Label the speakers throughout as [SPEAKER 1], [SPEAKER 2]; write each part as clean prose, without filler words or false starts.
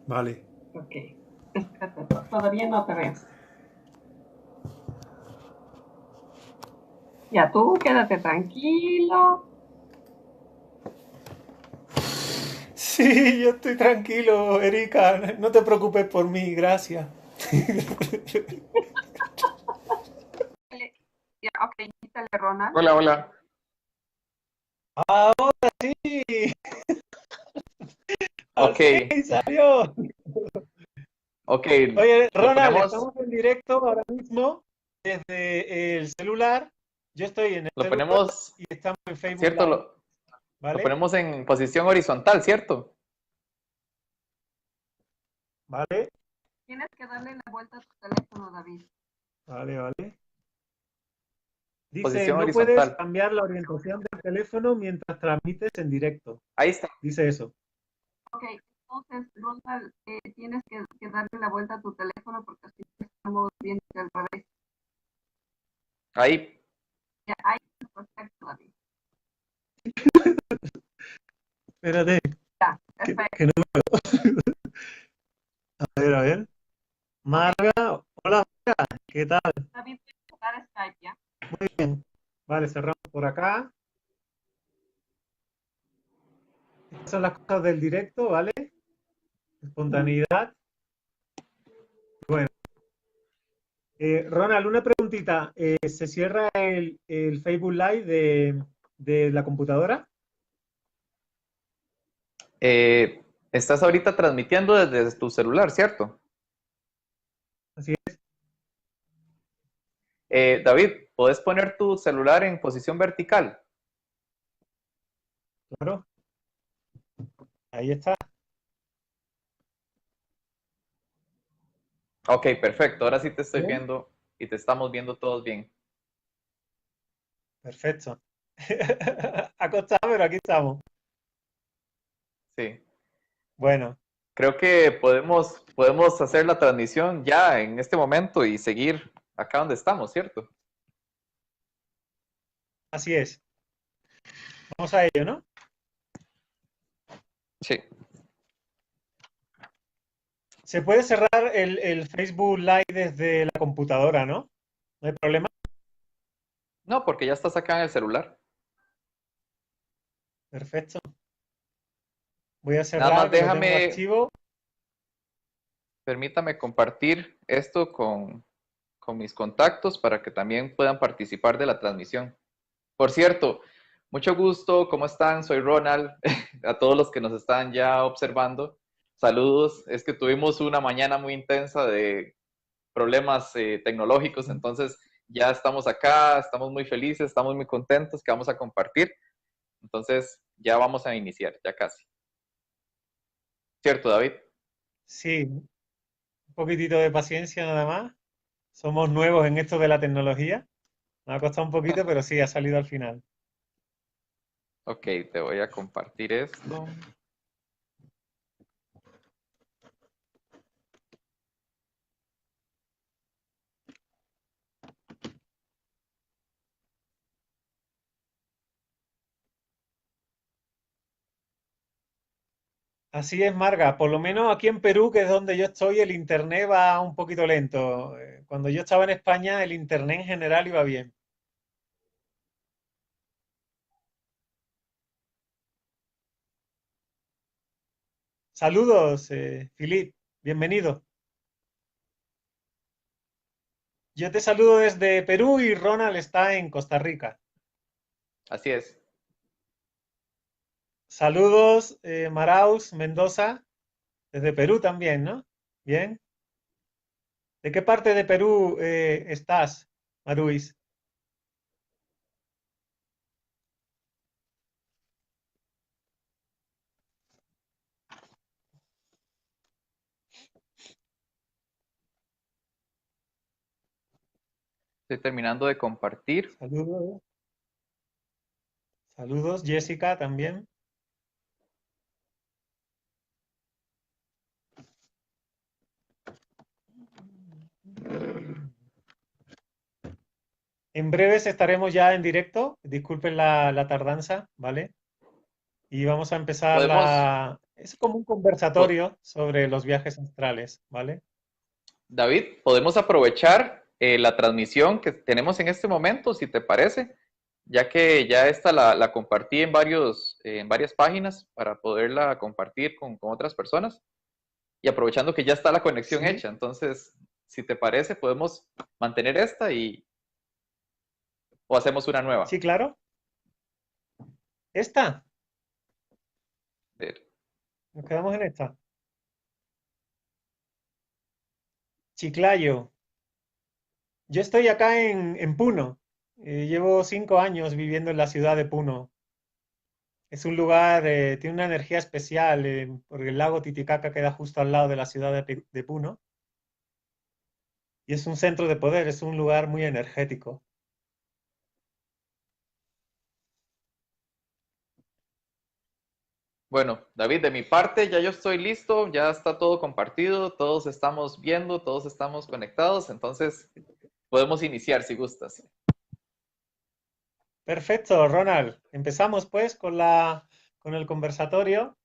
[SPEAKER 1] Vale.
[SPEAKER 2] Ok. Espérate, todavía no te veo. Ya tú quédate tranquilo.
[SPEAKER 1] Sí, yo estoy tranquilo, Erika. No te preocupes por mí, gracias.
[SPEAKER 2] Ya, ok, quítale, Ronald.
[SPEAKER 3] Hola, hola.
[SPEAKER 1] Ahora sí, al
[SPEAKER 3] Ok,
[SPEAKER 1] fin salió.
[SPEAKER 3] ok.
[SPEAKER 1] Oye,
[SPEAKER 3] Lo
[SPEAKER 1] Ronald,
[SPEAKER 3] ponemos,
[SPEAKER 1] estamos en directo ahora mismo desde el celular. Yo estoy en el
[SPEAKER 3] lo
[SPEAKER 1] celular
[SPEAKER 3] ponemos,
[SPEAKER 1] y estamos en Facebook
[SPEAKER 3] ¿cierto?
[SPEAKER 1] Live,
[SPEAKER 3] Lo
[SPEAKER 1] ¿vale?
[SPEAKER 3] ponemos en posición horizontal, ¿cierto?
[SPEAKER 1] ¿Vale?
[SPEAKER 2] Tienes que darle la vuelta a tu teléfono, David.
[SPEAKER 1] Vale, vale. Dice,
[SPEAKER 3] Posición
[SPEAKER 1] no puedes
[SPEAKER 3] horizontal.
[SPEAKER 1] cambiar la orientación del teléfono mientras transmites en directo.
[SPEAKER 3] Ahí está.
[SPEAKER 1] Dice eso.
[SPEAKER 2] Ok, entonces, Ronald, tienes que darle la vuelta a tu teléfono porque así estamos viendo al revés.
[SPEAKER 3] Ahí.
[SPEAKER 2] Ya, ahí está perfecto, David.
[SPEAKER 1] Espérate,
[SPEAKER 2] Ya,
[SPEAKER 1] que
[SPEAKER 2] perfecto.
[SPEAKER 1] no. A ver, a ver.
[SPEAKER 2] Ok,
[SPEAKER 1] Marga, hola, Marga, ¿qué tal?
[SPEAKER 2] David, voy a jugar Skype, ¿ya?
[SPEAKER 1] Muy bien. Vale, cerramos por acá. Estas son las cosas del directo, ¿vale? Espontaneidad. Bueno, Ronald, una preguntita. ¿Se cierra el Facebook Live de la computadora?
[SPEAKER 3] Eh, Estás ahorita transmitiendo desde tu celular, ¿cierto?
[SPEAKER 1] Así es,
[SPEAKER 3] David, ¿puedes poner tu celular en posición vertical?
[SPEAKER 1] claro. Ahí está.
[SPEAKER 3] Ok, perfecto. Ahora sí te estoy
[SPEAKER 1] Bien,
[SPEAKER 3] viendo y te estamos viendo todos bien.
[SPEAKER 1] perfecto. Ha costado, pero aquí estamos.
[SPEAKER 3] Sí.
[SPEAKER 1] Bueno,
[SPEAKER 3] Creo que podemos hacer la transmisión ya en este momento y seguir acá donde estamos, ¿cierto?
[SPEAKER 1] así es. Vamos a ello, ¿no?
[SPEAKER 3] Sí.
[SPEAKER 1] Se puede cerrar el Facebook Live desde la computadora, ¿no? No hay problema.
[SPEAKER 3] No, porque ya estás acá en el celular.
[SPEAKER 1] Perfecto. Voy a
[SPEAKER 3] Nada
[SPEAKER 1] cerrar,
[SPEAKER 3] más
[SPEAKER 1] que lo tengo
[SPEAKER 3] déjame,
[SPEAKER 1] activo.
[SPEAKER 3] permítame compartir esto con mis contactos para que también puedan participar de la transmisión. Por cierto, mucho gusto, ¿cómo están? Soy Ronald, a todos los que nos están ya observando. Saludos, es que tuvimos una mañana muy intensa de problemas tecnológicos, entonces ya estamos acá, estamos muy felices, estamos muy contentos que vamos a compartir. Entonces ya vamos a iniciar, ya casi. ¿Cierto, David?
[SPEAKER 1] Sí, un poquitito de paciencia nada más. Somos nuevos en esto de la tecnología. Me ha costado un poquito, pero sí, ha salido al final.
[SPEAKER 3] Ok, te voy a compartir esto.
[SPEAKER 1] Así es, Marga. Por lo menos aquí en Perú, que es donde yo estoy, el internet va un poquito lento. Cuando yo estaba en España, el internet en general iba bien. Saludos, Filip. Bienvenido. Yo te saludo desde Perú y Ronald está en Costa Rica.
[SPEAKER 3] Así es.
[SPEAKER 1] Saludos, Maraus, Mendoza, desde Perú también, ¿no? Bien. ¿De qué parte de Perú estás, Maruis?
[SPEAKER 3] Estoy terminando de compartir.
[SPEAKER 1] Saludos. Saludos, Jessica también. En breves estaremos ya en directo. Disculpen la tardanza, ¿vale? Y vamos a empezar
[SPEAKER 3] Podemos,
[SPEAKER 1] Es como un
[SPEAKER 3] Po-
[SPEAKER 1] conversatorio sobre los viajes astrales, ¿vale?
[SPEAKER 3] David, podemos aprovechar la transmisión que tenemos en este momento, si te parece, ya que ya esta la compartí en varias páginas para poderla compartir con otras personas y aprovechando que ya está la conexión
[SPEAKER 1] Sí,
[SPEAKER 3] hecha. Entonces, si te parece, podemos mantener esta o hacemos una nueva.
[SPEAKER 1] sí, claro. Esta, nos quedamos en esta. Chiclayo. Yo estoy acá en Puno. Llevo 5 años viviendo en la ciudad de Puno. Es un lugar, tiene una energía especial, porque el lago Titicaca queda justo al lado de la ciudad de Puno. Y es un centro de poder, es un lugar muy energético.
[SPEAKER 3] Bueno, David, de mi parte ya yo estoy listo, ya está todo compartido, todos estamos viendo, todos estamos conectados, entonces podemos iniciar si gustas.
[SPEAKER 1] Perfecto, Ronald. Empezamos pues con el conversatorio.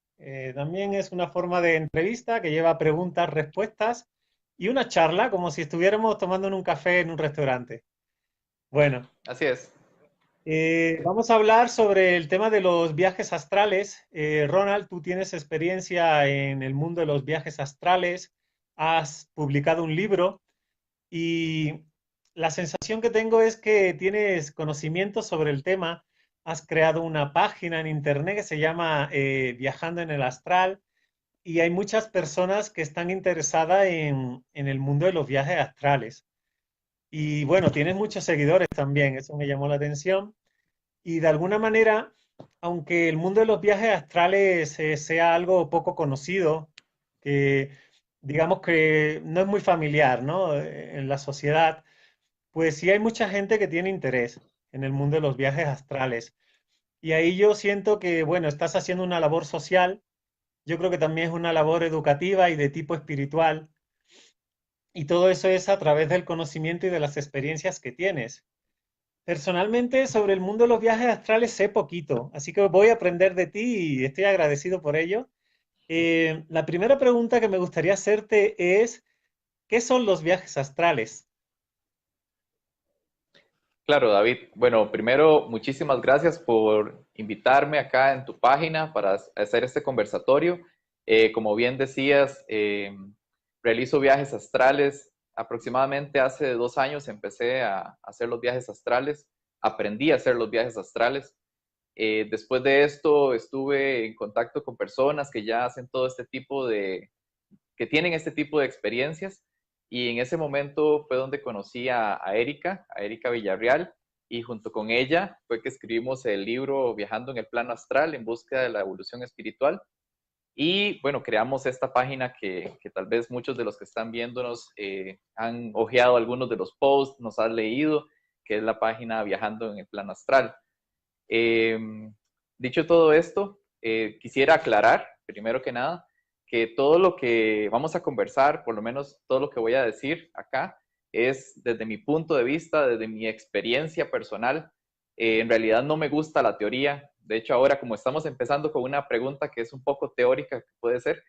[SPEAKER 1] También es una forma de entrevista que lleva preguntas, respuestas y una charla, como si estuviéramos tomando un café en un restaurante. Bueno,
[SPEAKER 3] Así es.
[SPEAKER 1] vamos a hablar sobre el tema de los viajes astrales. Ronald, tú tienes experiencia en el mundo de los viajes astrales, has publicado un libro y la sensación que tengo es que tienes conocimiento sobre el tema. Has creado una página en internet que se llama Viajando en el Astral y hay muchas personas que están interesadas en el mundo de los viajes astrales. Y bueno, tienes muchos seguidores también, eso me llamó la atención. Y de alguna manera, aunque el mundo de los viajes astrales sea algo poco conocido, que digamos que no es muy familiar, ¿no? En la sociedad, pues sí hay mucha gente que tiene interés en el mundo de los viajes astrales. Y ahí yo siento que, bueno, estás haciendo una labor social, yo creo que también es una labor educativa y de tipo espiritual, y todo eso es a través del conocimiento y de las experiencias que tienes. Personalmente, sobre el mundo de los viajes astrales sé poquito, así que voy a aprender de ti y estoy agradecido por ello. La primera pregunta que me gustaría hacerte es, ¿qué son los viajes astrales?
[SPEAKER 3] Claro, David. Bueno, primero, muchísimas gracias por invitarme acá en tu página para hacer este conversatorio. Como bien decías, realizo viajes astrales. Aproximadamente hace 2 años empecé a hacer los viajes astrales. Aprendí a hacer los viajes astrales. Después de esto estuve en contacto con personas que ya hacen todo este tipo que tienen este tipo de experiencias. Y en ese momento fue donde conocí a Erika Villarreal, y junto con ella fue que escribimos el libro Viajando en el Plano Astral en búsqueda de la evolución espiritual. Y bueno, creamos esta página que tal vez muchos de los que están viéndonos han ojeado algunos de los posts, nos han leído, que es la página Viajando en el Plano Astral. Eh, Dicho todo esto, quisiera aclarar, primero que nada, que todo lo que vamos a conversar, por lo menos todo lo que voy a decir acá, es desde mi punto de vista, desde mi experiencia personal. En realidad no me gusta la teoría. De hecho, ahora como estamos empezando con una pregunta que es un poco teórica, que puede ser,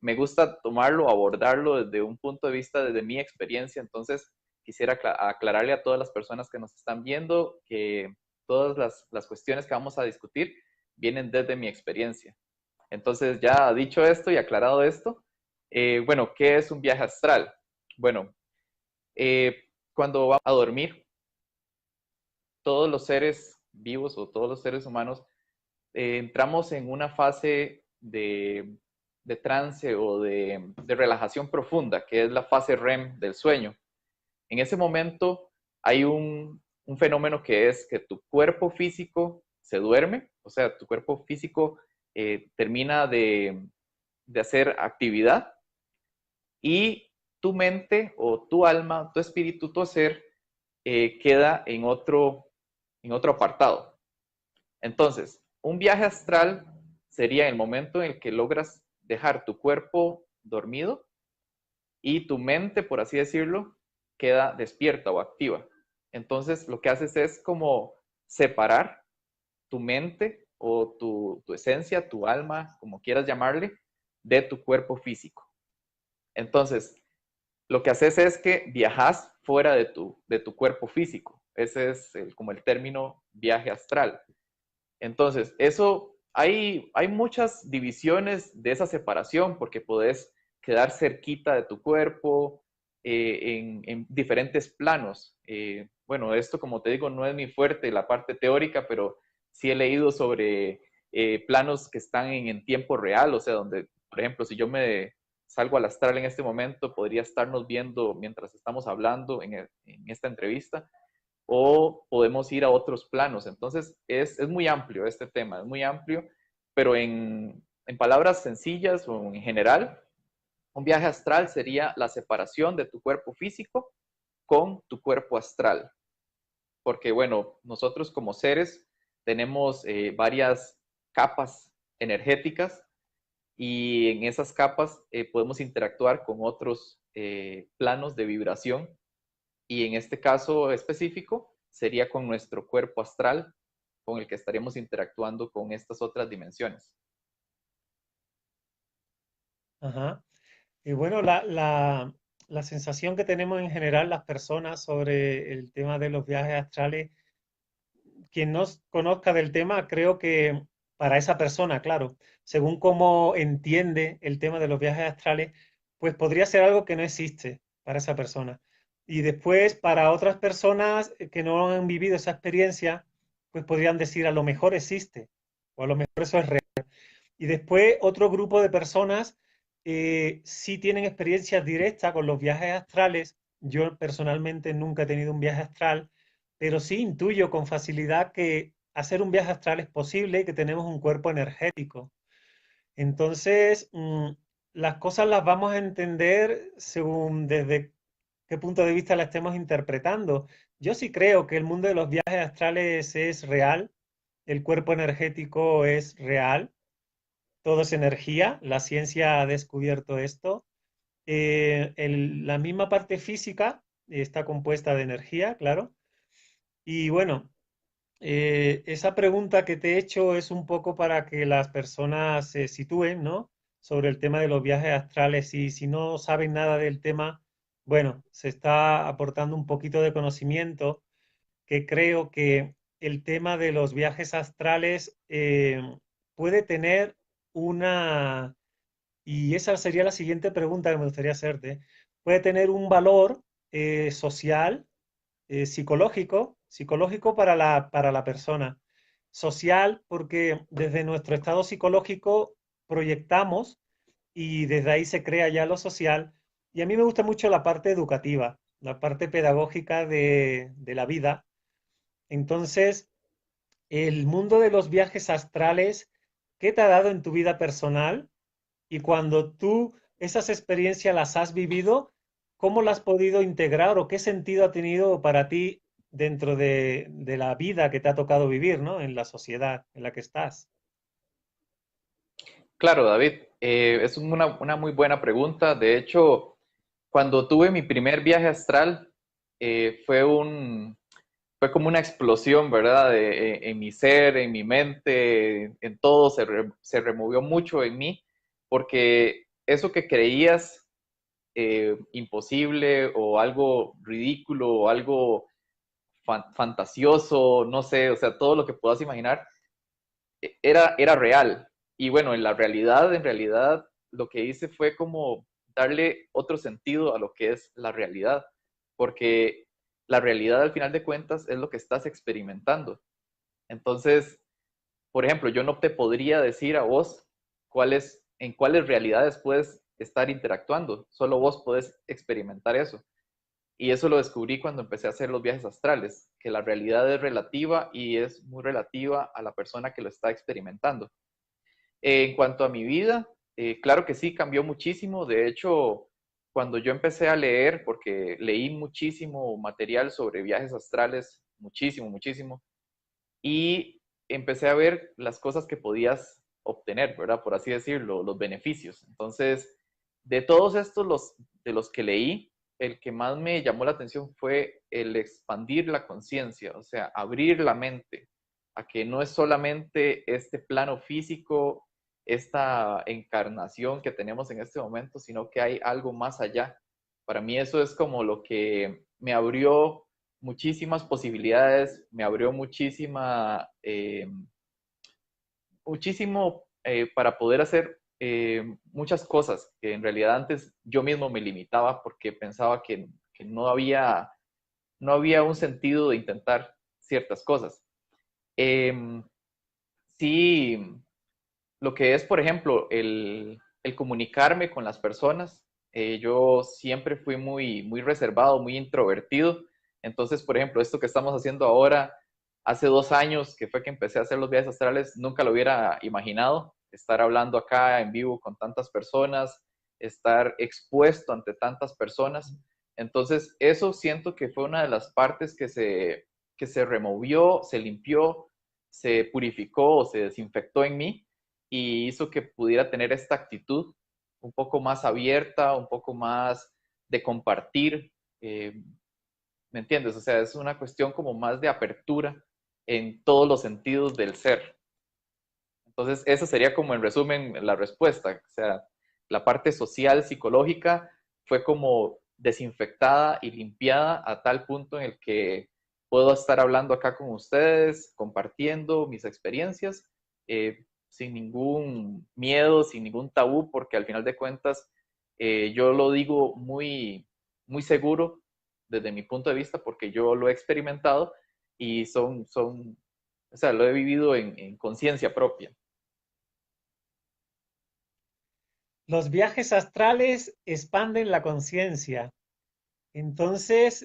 [SPEAKER 3] me gusta tomarlo, abordarlo desde un punto de vista, desde mi experiencia. Entonces, quisiera aclararle a todas las personas que nos están viendo que todas las cuestiones que vamos a discutir vienen desde mi experiencia. Entonces, ya dicho esto y aclarado esto, bueno, ¿qué es un viaje astral? Bueno, cuando vamos a dormir, todos los seres vivos o todos los seres humanos entramos en una fase de trance o de relajación profunda, que es la fase REM del sueño. En ese momento hay un fenómeno que es que tu cuerpo físico se duerme, o sea, tu cuerpo físico termina de hacer actividad, y tu mente o tu alma, tu espíritu, tu ser, queda en otro apartado. Entonces, un viaje astral sería el momento en el que logras dejar tu cuerpo dormido y tu mente, por así decirlo, queda despierta o activa. Entonces, lo que haces es como separar tu mente o tu esencia, tu alma, como quieras llamarle, de tu cuerpo físico. Entonces, lo que haces es que viajas fuera de tu cuerpo físico. Ese es como el término viaje astral. Entonces, eso, hay muchas divisiones de esa separación porque podés quedar cerquita de tu cuerpo en diferentes planos. Bueno, esto como te digo no es mi fuerte, la parte teórica, pero sí he leído sobre planos que están en tiempo real, o sea, donde, por ejemplo, si yo me salgo al astral en este momento, podría estarnos viendo mientras estamos hablando en esta entrevista, o podemos ir a otros planos. Entonces, es muy amplio este tema, es muy amplio, pero en palabras sencillas o en general, un viaje astral sería la separación de tu cuerpo físico con tu cuerpo astral. Porque, bueno, nosotros como seres tenemos varias capas energéticas y en esas capas podemos interactuar con otros planos de vibración y en este caso específico sería con nuestro cuerpo astral con el que estaríamos interactuando con estas otras dimensiones.
[SPEAKER 1] Ajá. Y bueno, la sensación que tenemos en general las personas sobre el tema de los viajes astrales, quien no conozca del tema, creo que para esa persona, claro, según cómo entiende el tema de los viajes astrales, pues podría ser algo que no existe para esa persona. Y después, para otras personas que no han vivido esa experiencia, pues podrían decir a lo mejor existe, o a lo mejor eso es real. Y después otro grupo de personas sí tienen experiencias directas con los viajes astrales. Yo personalmente nunca he tenido un viaje astral, pero sí intuyo con facilidad que hacer un viaje astral es posible y que tenemos un cuerpo energético. Entonces, las cosas las vamos a entender según desde qué punto de vista la estemos interpretando. Yo sí creo que el mundo de los viajes astrales es real, el cuerpo energético es real, todo es energía, la ciencia ha descubierto esto. La misma parte física está compuesta de energía, claro. Y bueno, esa pregunta que te he hecho es un poco para que las personas se sitúen, ¿no? Sobre el tema de los viajes astrales y si no saben nada del tema, bueno, se está aportando un poquito de conocimiento que creo que el tema de los viajes astrales puede tener una, y esa sería la siguiente pregunta que me gustaría hacerte, puede tener un valor social, psicológico para la persona. Social porque desde nuestro estado psicológico proyectamos y desde ahí se crea ya lo social. Y a mí me gusta mucho la parte educativa, la parte pedagógica de la vida. Entonces, el mundo de los viajes astrales, ¿qué te ha dado en tu vida personal? Y cuando tú esas experiencias las has vivido, ¿cómo las has podido integrar o qué sentido ha tenido para ti dentro de la vida que te ha tocado vivir, ¿no? En la sociedad en la que estás.
[SPEAKER 3] Claro, David, es una muy buena pregunta. De hecho, cuando tuve mi primer viaje astral, fue como una explosión, ¿verdad? En mi ser, en mi mente, en todo, se removió mucho en mí, porque eso que creías imposible o algo ridículo o algo fantasioso, no sé, o sea, todo lo que puedas imaginar, era real. Y bueno, en realidad, lo que hice fue como darle otro sentido a lo que es la realidad, porque la realidad al final de cuentas es lo que estás experimentando. Entonces, por ejemplo, yo no te podría decir a vos en cuáles realidades puedes estar interactuando, solo vos podés experimentar eso. Y eso lo descubrí cuando empecé a hacer los viajes astrales, que la realidad es relativa y es muy relativa a la persona que lo está experimentando. En cuanto a mi vida, claro que sí, cambió muchísimo. De hecho, cuando yo empecé a leer, porque leí muchísimo material sobre viajes astrales, muchísimo, muchísimo, y empecé a ver las cosas que podías obtener, ¿verdad? Por así decirlo, los beneficios. Entonces, de todos estos, de los que leí, el que más me llamó la atención fue el expandir la conciencia, o sea, abrir la mente a que no es solamente este plano físico esta encarnación que tenemos en este momento, sino que hay algo más allá. Para mí eso es como lo que me abrió muchísimas posibilidades, me abrió muchísimo para poder hacer muchas cosas que en realidad antes yo mismo me limitaba porque pensaba que no había un sentido de intentar ciertas cosas. Eh, sí, lo que es, por ejemplo, el comunicarme con las personas, yo siempre fui muy reservado, muy introvertido. Entonces, por ejemplo, esto que estamos haciendo ahora, hace 2 años que fue que empecé a hacer los viajes astrales, nunca lo hubiera imaginado, estar hablando acá en vivo con tantas personas, estar expuesto ante tantas personas. Entonces, eso siento que fue una de las partes que se removió, se limpió, se purificó, se desinfectó en mí y hizo que pudiera tener esta actitud un poco más abierta, un poco más de compartir, ¿me entiendes? O sea, es una cuestión como más de apertura en todos los sentidos del ser. Entonces, esa sería como en resumen la respuesta. O sea, la parte social, psicológica, fue como desinfectada y limpiada a tal punto en el que puedo estar hablando acá con ustedes, compartiendo mis experiencias, sin ningún miedo, sin ningún tabú, porque al final de cuentas yo lo digo muy seguro desde mi punto de vista, porque yo lo he experimentado y o sea, lo he vivido en conciencia propia.
[SPEAKER 1] Los viajes astrales expanden la conciencia. Entonces,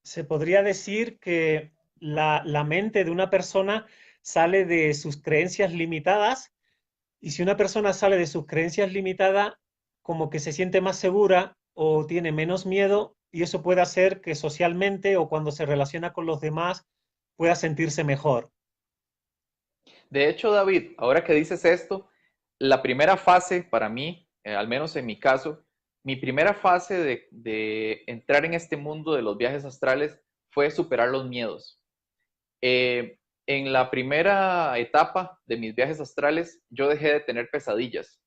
[SPEAKER 1] se podría decir que la mente de una persona sale de sus creencias limitadas, y si una persona sale de sus creencias limitadas, como que se siente más segura o tiene menos miedo, y eso puede hacer que socialmente o cuando se relaciona con los demás pueda sentirse mejor.
[SPEAKER 3] De hecho, David, ahora que dices esto, la primera fase para mí, al menos en mi caso, mi primera fase de entrar en este mundo de los viajes astrales fue superar los miedos. En la primera etapa de mis viajes astrales, yo dejé de tener pesadillas.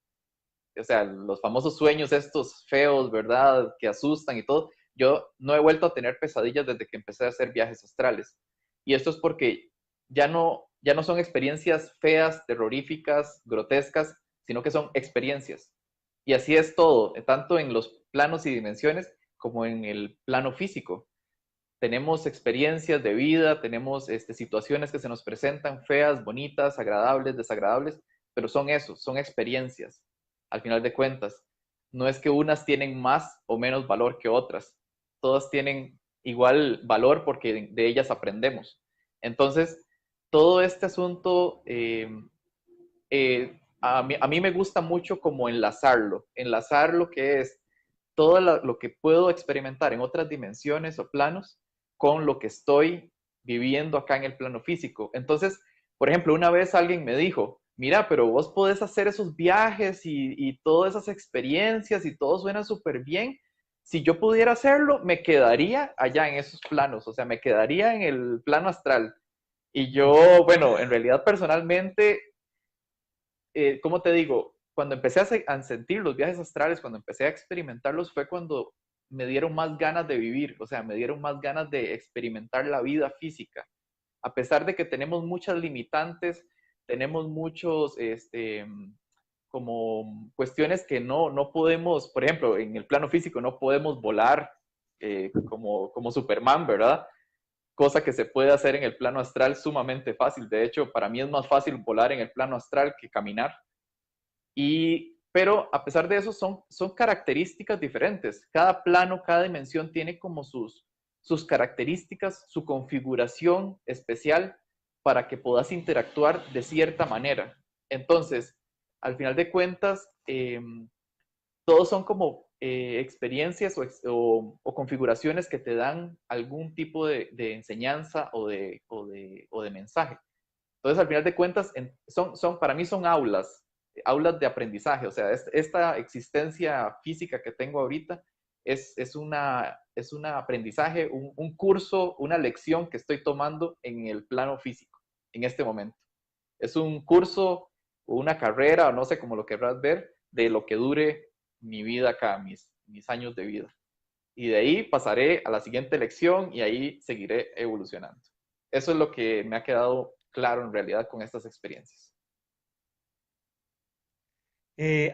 [SPEAKER 3] O sea, los famosos sueños estos feos, ¿verdad? Que asustan y todo. Yo no he vuelto a tener pesadillas desde que empecé a hacer viajes astrales. Y esto es porque ya no son experiencias feas, terroríficas, grotescas, sino que son experiencias. Y así es todo, tanto en los planos y dimensiones como en el plano físico. Tenemos experiencias de vida, tenemos situaciones que se nos presentan feas, bonitas, agradables, desagradables, pero son eso, son experiencias, al final de cuentas. No es que unas tienen más o menos valor que otras, todas tienen igual valor porque de ellas aprendemos. Entonces, todo este asunto, a mí me gusta mucho como enlazar lo que es todo lo que puedo experimentar en otras dimensiones o planos con lo que estoy viviendo acá en el plano físico. Entonces, por ejemplo, una vez alguien me dijo, mira, pero vos podés hacer esos viajes y todas esas experiencias y todo suena súper bien. Si yo pudiera hacerlo, me quedaría allá en esos planos, o sea, me quedaría en el plano astral. Y yo, bueno, en realidad personalmente, ¿cómo te digo? Cuando empecé a sentir los viajes astrales, cuando empecé a experimentarlos, fue cuando me dieron más ganas de vivir, o sea, me dieron más ganas de experimentar la vida física. A pesar de que tenemos muchas limitantes, tenemos muchos, como cuestiones que no podemos, por ejemplo, en el plano físico no podemos volar como Superman, ¿verdad? Cosa que se puede hacer en el plano astral sumamente fácil. De hecho, para mí es más fácil volar en el plano astral que caminar. Pero a pesar de eso, son características diferentes. Cada plano, cada dimensión tiene como sus características, su configuración especial para que puedas interactuar de cierta manera. Entonces, al final de cuentas, todos son como experiencias o configuraciones que te dan algún tipo de enseñanza o de mensaje. Entonces, al final de cuentas, para mí son aulas de aprendizaje. O sea, esta existencia física que tengo ahorita es un aprendizaje, un curso, una lección que estoy tomando en el plano físico en este momento. Es un curso o una carrera, o no sé cómo lo querrás ver, de lo que dure mi vida acá, mis años de vida. Y de ahí pasaré a la siguiente lección y ahí seguiré evolucionando. Eso es lo que me ha quedado claro en realidad con estas experiencias.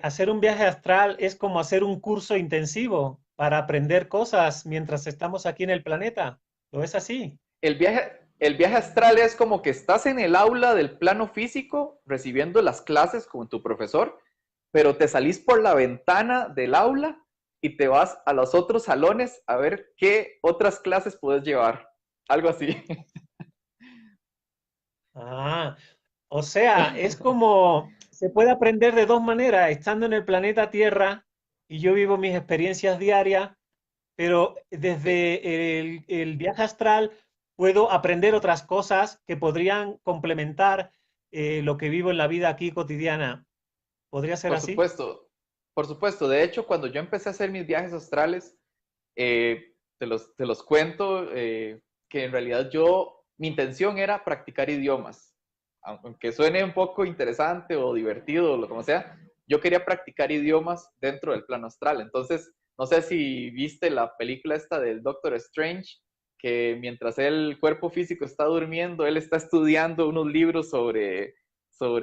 [SPEAKER 1] Hacer un viaje astral es como hacer un curso intensivo para aprender cosas mientras estamos aquí en el planeta. ¿Lo es así?
[SPEAKER 3] El viaje astral es como que estás en el aula del plano físico recibiendo las clases con tu profesor, pero te salís por la ventana del aula y te vas a los otros salones a ver qué otras clases puedes llevar. Algo así.
[SPEAKER 1] Ah, o sea, es como se puede aprender de dos maneras, estando en el planeta Tierra y yo vivo mis experiencias diarias, pero desde el viaje astral puedo aprender otras cosas que podrían complementar lo que vivo en la vida aquí cotidiana. ¿Podría ser
[SPEAKER 3] Por
[SPEAKER 1] así?
[SPEAKER 3] supuesto, por supuesto. De hecho, cuando yo empecé a hacer mis viajes astrales, te los cuento que en realidad mi intención era practicar idiomas. Aunque suene un poco interesante o divertido o lo como sea, yo quería practicar idiomas dentro del plano astral. Entonces, no sé si viste la película esta del Doctor Strange, que mientras el cuerpo físico está durmiendo, él está estudiando unos libros sobre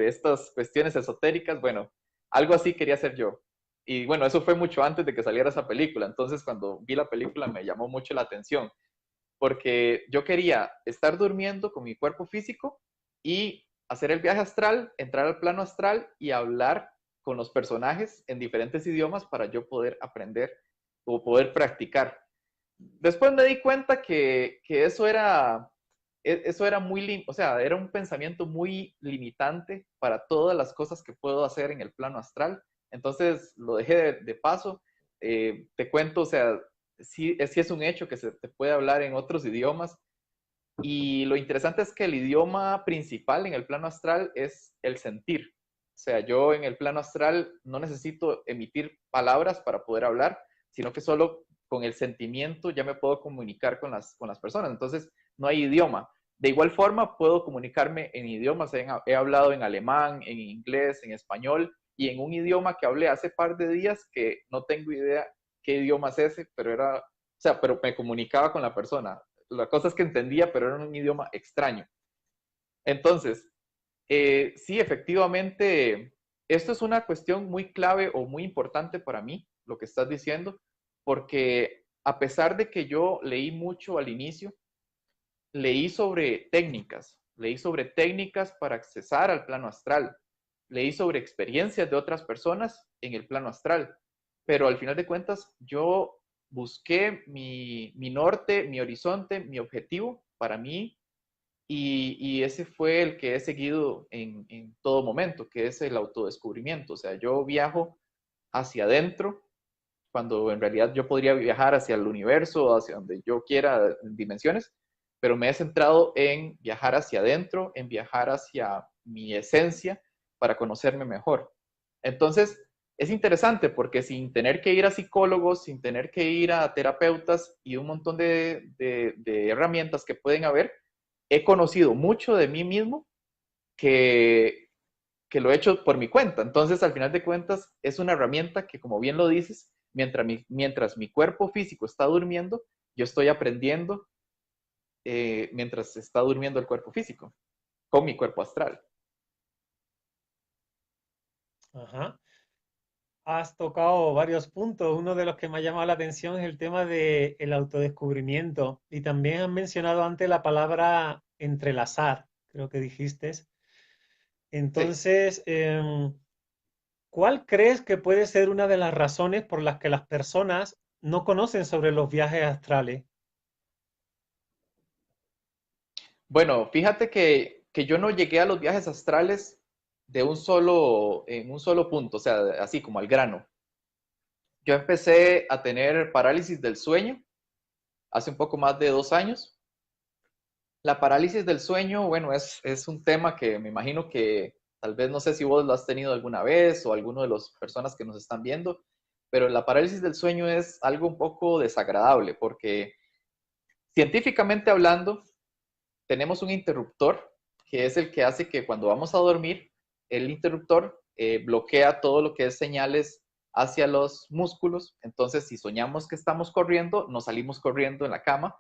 [SPEAKER 3] estas cuestiones esotéricas. Bueno, algo así quería hacer yo. Y bueno, eso fue mucho antes de que saliera esa película. Entonces, cuando vi la película me llamó mucho la atención, porque yo quería estar durmiendo con mi cuerpo físico y hacer el viaje astral, entrar al plano astral y hablar con los personajes en diferentes idiomas para yo poder aprender o poder practicar. Después me di cuenta que eso era o sea, era un pensamiento muy limitante para todas las cosas que puedo hacer en el plano astral. Entonces lo dejé de paso. Te cuento, o sea, sí es un hecho que se te puede hablar en otros idiomas. Y lo interesante es que el idioma principal en el plano astral es el sentir. O sea, yo en el plano astral no necesito emitir palabras para poder hablar, sino que solo con el sentimiento ya me puedo comunicar con las personas. Entonces, no hay idioma. De igual forma, puedo comunicarme en idiomas. He hablado en alemán, en inglés, en español y en un idioma que hablé hace par de días que no tengo idea qué idioma es ese, pero me comunicaba con la persona. La cosa es que entendía, pero era un idioma extraño. Entonces, sí, efectivamente, esto es una cuestión muy clave o muy importante para mí, lo que estás diciendo, porque a pesar de que yo leí mucho al inicio, leí sobre técnicas para accesar al plano astral, leí sobre experiencias de otras personas en el plano astral, pero al final de cuentas yo busqué mi norte, mi horizonte, mi objetivo para mí y ese fue el que he seguido en todo momento, que es el autodescubrimiento. O sea, yo viajo hacia adentro cuando en realidad yo podría viajar hacia el universo, hacia donde yo quiera, en dimensiones, pero me he centrado en viajar hacia adentro, en viajar hacia mi esencia para conocerme mejor. Entonces, es interesante porque sin tener que ir a psicólogos, sin tener que ir a terapeutas y un montón de herramientas que pueden haber, he conocido mucho de mí mismo que, que lo he hecho por mi cuenta. Entonces, al final de cuentas, es una herramienta que, como bien lo dices, mientras mi cuerpo físico está durmiendo, yo estoy aprendiendo mientras está durmiendo el cuerpo físico, con mi cuerpo astral.
[SPEAKER 1] Ajá. Has tocado varios puntos. Uno de los que me ha llamado la atención es el tema del autodescubrimiento. Y también han mencionado antes la palabra entrelazar, creo que dijiste.
[SPEAKER 3] Sí.
[SPEAKER 1] Entonces, ¿cuál crees que puede ser una de las razones por las que las personas no conocen sobre los viajes astrales?
[SPEAKER 3] Bueno, fíjate que yo no llegué a los viajes astrales en un solo punto, o sea, así como al grano. Yo empecé a tener parálisis del sueño hace un poco más de 2 años. La parálisis del sueño, bueno, es un tema que me imagino que tal vez no sé si vos lo has tenido alguna vez o alguno de las personas que nos están viendo, pero la parálisis del sueño es algo un poco desagradable porque científicamente hablando, tenemos un interruptor que es el que hace que cuando vamos a dormir, el interruptor bloquea todo lo que es señales hacia los músculos. Entonces, si soñamos que estamos corriendo, nos salimos corriendo en la cama.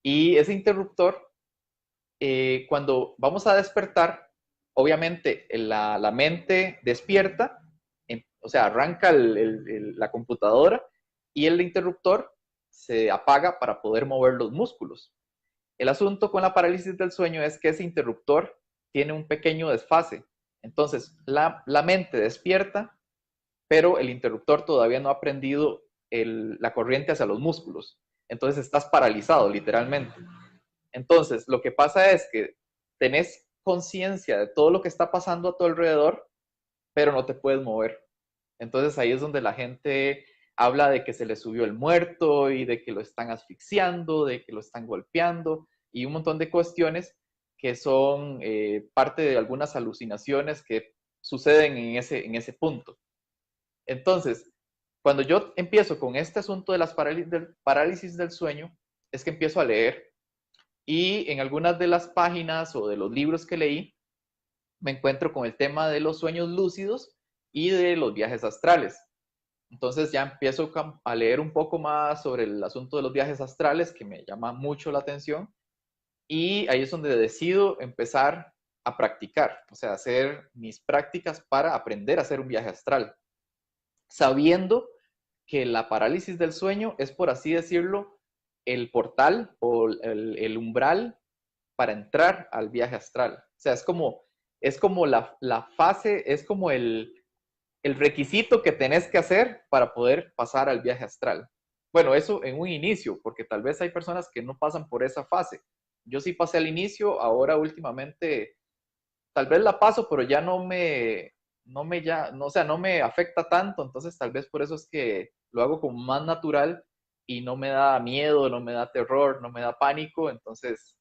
[SPEAKER 3] Y ese interruptor, cuando vamos a despertar, obviamente la mente despierta, o sea, arranca la computadora y el interruptor se apaga para poder mover los músculos. El asunto con la parálisis del sueño es que ese interruptor tiene un pequeño desfase. Entonces, la mente despierta, pero el interruptor todavía no ha prendido la corriente hacia los músculos. Entonces, estás paralizado, literalmente. Entonces, lo que pasa es que tenés conciencia de todo lo que está pasando a tu alrededor, pero no te puedes mover. Entonces, ahí es donde la gente habla de que se le subió el muerto y de que lo están asfixiando, de que lo están golpeando y un montón de cuestiones que son parte de algunas alucinaciones que suceden en ese punto. Entonces, cuando yo empiezo con este asunto de las parálisis del sueño, es que empiezo a leer y en algunas de las páginas o de los libros que leí, me encuentro con el tema de los sueños lúcidos y de los viajes astrales. Entonces ya empiezo a leer un poco más sobre el asunto de los viajes astrales, que me llama mucho la atención, y ahí es donde decido empezar a practicar, o sea, hacer mis prácticas para aprender a hacer un viaje astral, sabiendo que la parálisis del sueño es, por así decirlo, el portal o el umbral para entrar al viaje astral. O sea, es como la fase, es como el requisito que tenés que hacer para poder pasar al viaje astral. Bueno, eso en un inicio, porque tal vez hay personas que no pasan por esa fase. Yo sí pasé al inicio, ahora últimamente tal vez la paso, pero ya o sea, no me afecta tanto, entonces tal vez por eso es que lo hago como más natural y no me da miedo, no me da terror, no me da pánico, entonces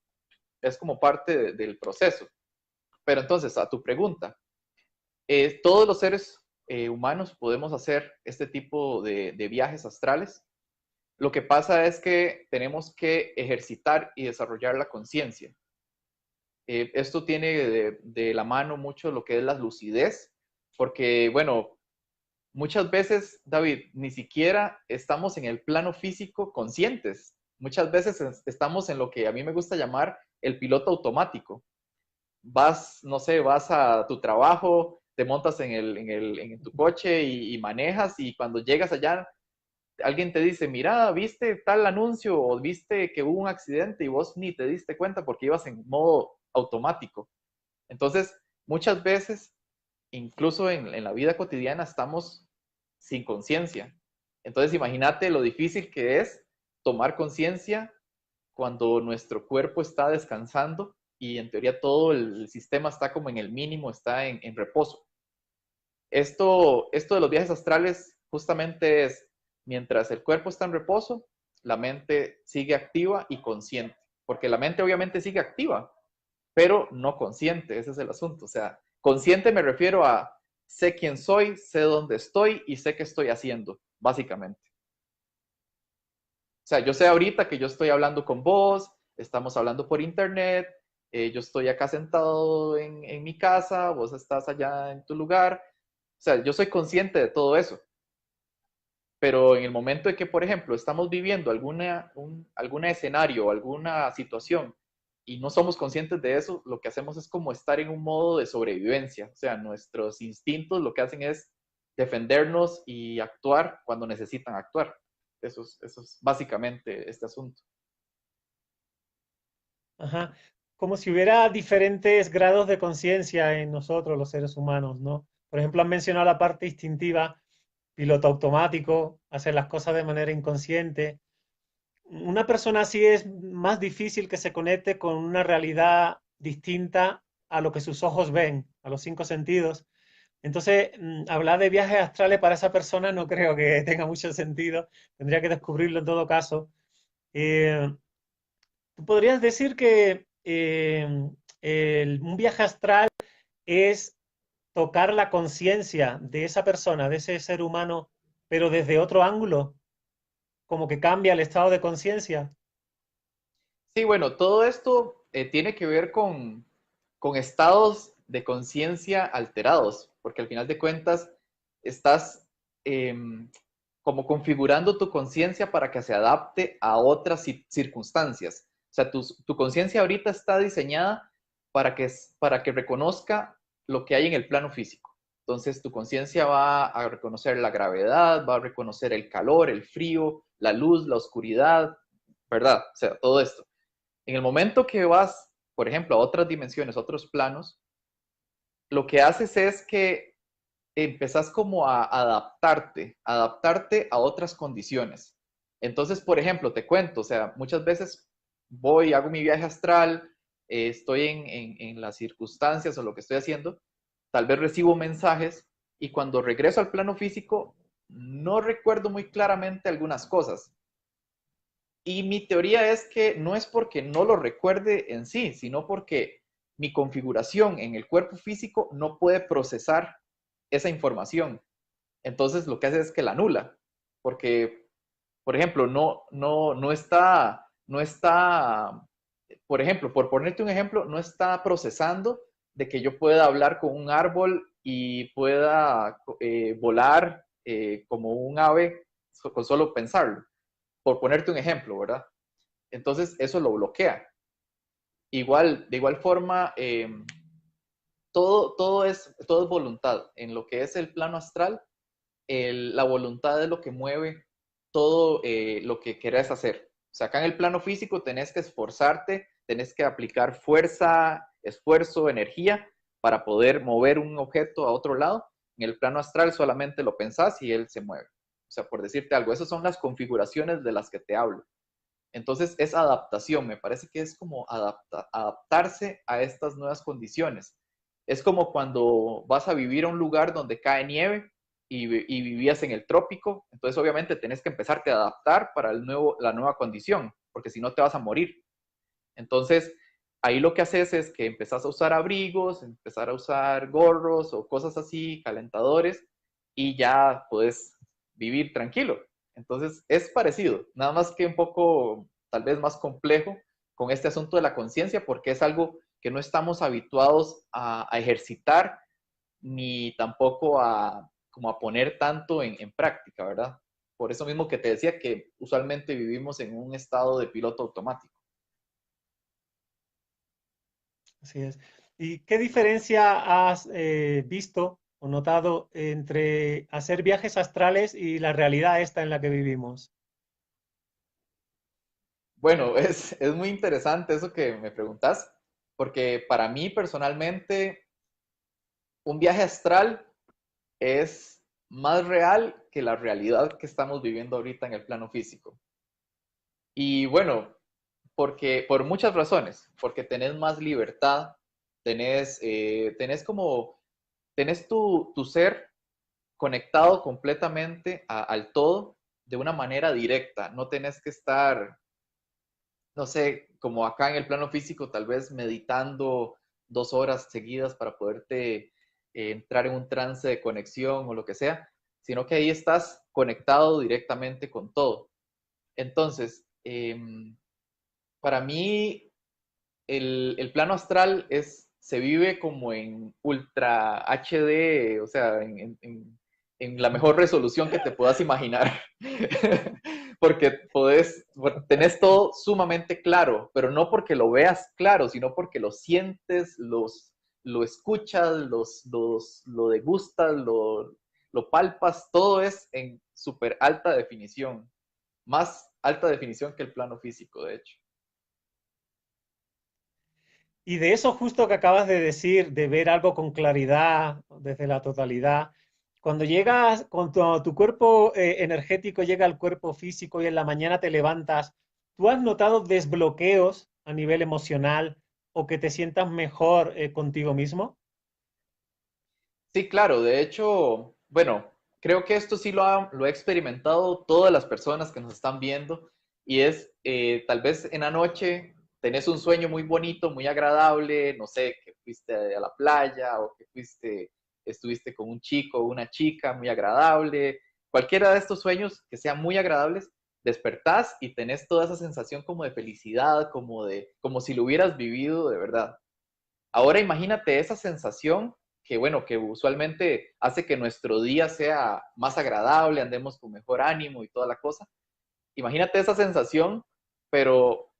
[SPEAKER 3] es como parte del proceso. Pero entonces, a tu pregunta, todos los seres humanos podemos hacer este tipo de viajes astrales. Lo que pasa es que tenemos que ejercitar y desarrollar la conciencia. Esto tiene de la mano mucho lo que es la lucidez, porque, bueno, muchas veces, David, ni siquiera estamos en el plano físico conscientes. Muchas veces estamos en lo que a mí me gusta llamar el piloto automático. Vas, no sé, vas a tu trabajo, te montas en tu coche y manejas y cuando llegas allá, alguien te dice, mira, viste tal anuncio o viste que hubo un accidente y vos ni te diste cuenta porque ibas en modo automático. Entonces, muchas veces, incluso en la vida cotidiana, estamos sin conciencia. Entonces, imagínate lo difícil que es tomar conciencia cuando nuestro cuerpo está descansando y en teoría todo el sistema está como en el mínimo, está en reposo. Esto de los viajes astrales justamente es, mientras el cuerpo está en reposo, la mente sigue activa y consciente, porque la mente obviamente sigue activa, pero no consciente, ese es el asunto. O sea, consciente me refiero a sé quién soy, sé dónde estoy y sé qué estoy haciendo, básicamente. O sea, yo sé ahorita que yo estoy hablando con vos, estamos hablando por internet, yo estoy acá sentado en mi casa, vos estás allá en tu lugar. O sea, yo soy consciente de todo eso. Pero en el momento en que, por ejemplo, estamos viviendo algún escenario o alguna situación y no somos conscientes de eso, lo que hacemos es como estar en un modo de sobrevivencia. O sea, nuestros instintos lo que hacen es defendernos y actuar cuando necesitan actuar. Eso es básicamente este asunto.
[SPEAKER 1] Ajá. Como si hubiera diferentes grados de conciencia en nosotros, los seres humanos, ¿no? Por ejemplo, han mencionado la parte instintiva, piloto automático, hacer las cosas de manera inconsciente. Una persona así es más difícil que se conecte con una realidad distinta a lo que sus ojos ven, a los cinco sentidos. Entonces, hablar de viajes astrales para esa persona no creo que tenga mucho sentido. Tendría que descubrirlo en todo caso. Eh, ¿Tú podrías decir que un viaje astral es tocar la conciencia de esa persona, de ese ser humano, pero desde otro ángulo, como que cambia el estado de conciencia?
[SPEAKER 3] Sí, bueno, todo esto tiene que ver con estados de conciencia alterados, porque al final de cuentas estás como configurando tu conciencia para que se adapte a otras circunstancias. O sea, tu conciencia ahorita está diseñada para que reconozca lo que hay en el plano físico. Entonces, tu conciencia va a reconocer la gravedad, va a reconocer el calor, el frío, la luz, la oscuridad, ¿verdad? O sea, todo esto. En el momento que vas, por ejemplo, a otras dimensiones, otros planos, lo que haces es que empezás como a adaptarte a otras condiciones. Entonces, por ejemplo, te cuento, o sea, muchas veces voy, hago mi viaje astral, estoy en las circunstancias o lo que estoy haciendo, tal vez recibo mensajes y cuando regreso al plano físico no recuerdo muy claramente algunas cosas. Y mi teoría es que no es porque no lo recuerde en sí, sino porque mi configuración en el cuerpo físico no puede procesar esa información. Entonces lo que hace es que la anula, porque, por ejemplo, no está, por ejemplo, por ponerte un ejemplo, no está procesando de que yo pueda hablar con un árbol y pueda volar como un ave con solo pensarlo, por ponerte un ejemplo, ¿verdad? Entonces eso lo bloquea. Igual, de igual forma, todo es voluntad. En lo que es el plano astral, la voluntad es lo que mueve todo lo que querés hacer. O sea, acá en el plano físico tenés que esforzarte, tenés que aplicar fuerza, esfuerzo, energía para poder mover un objeto a otro lado. En el plano astral solamente lo pensás y él se mueve. O sea, por decirte algo, esas son las configuraciones de las que te hablo. Entonces es adaptación, me parece que es como adaptarse a estas nuevas condiciones. Es como cuando vas a vivir a un lugar donde cae nieve y vivías en el trópico, entonces obviamente tenés que empezarte a adaptar para la nueva condición, porque si no te vas a morir. Entonces ahí lo que haces es que empezás a usar abrigos, empezar a usar gorros o cosas así, calentadores, y ya puedes vivir tranquilo. Entonces es parecido, nada más que un poco tal vez más complejo con este asunto de la conciencia, porque es algo que no estamos habituados a ejercitar ni tampoco como a poner tanto en práctica, ¿verdad? Por eso mismo que te decía que usualmente vivimos en un estado de piloto automático.
[SPEAKER 1] Así es. ¿Y qué diferencia has visto o notado entre hacer viajes astrales y la realidad esta en la que vivimos?
[SPEAKER 3] Bueno, es muy interesante eso que me preguntas, porque para mí personalmente un viaje astral es más real que la realidad que estamos viviendo ahorita en el plano físico. Y bueno, porque por muchas razones, porque tenés más libertad, tenés tu ser conectado completamente al todo de una manera directa, no tenés que estar, no sé, como acá en el plano físico, tal vez meditando 2 horas seguidas para poderte entrar en un trance de conexión o lo que sea, sino que ahí estás conectado directamente con todo. Entonces, para mí, el plano astral se vive como en ultra HD, o sea, en la mejor resolución que te puedas imaginar. Porque tenés todo sumamente claro, pero no porque lo veas claro, sino porque lo sientes, lo escuchas, lo degustas, lo palpas, todo es en súper alta definición, más alta definición que el plano físico, de hecho.
[SPEAKER 1] Y de eso justo que acabas de decir, de ver algo con claridad, desde la totalidad, cuando llegas, cuando tu cuerpo energético llega al cuerpo físico y en la mañana te levantas, ¿tú has notado desbloqueos a nivel emocional o que te sientas mejor contigo mismo?
[SPEAKER 3] Sí, claro, de hecho, bueno, creo que esto sí lo ha experimentado todas las personas que nos están viendo y es tal vez en la noche tenés un sueño muy bonito, muy agradable, no sé, que fuiste a la playa o que estuviste con un chico o una chica muy agradable, cualquiera de estos sueños que sean muy agradables, despertás y tenés toda esa sensación como de felicidad, como si lo hubieras vivido de verdad. Ahora imagínate esa sensación que, bueno, que usualmente hace que nuestro día sea más agradable, andemos con mejor ánimo y toda la cosa. Imagínate esa sensación, pero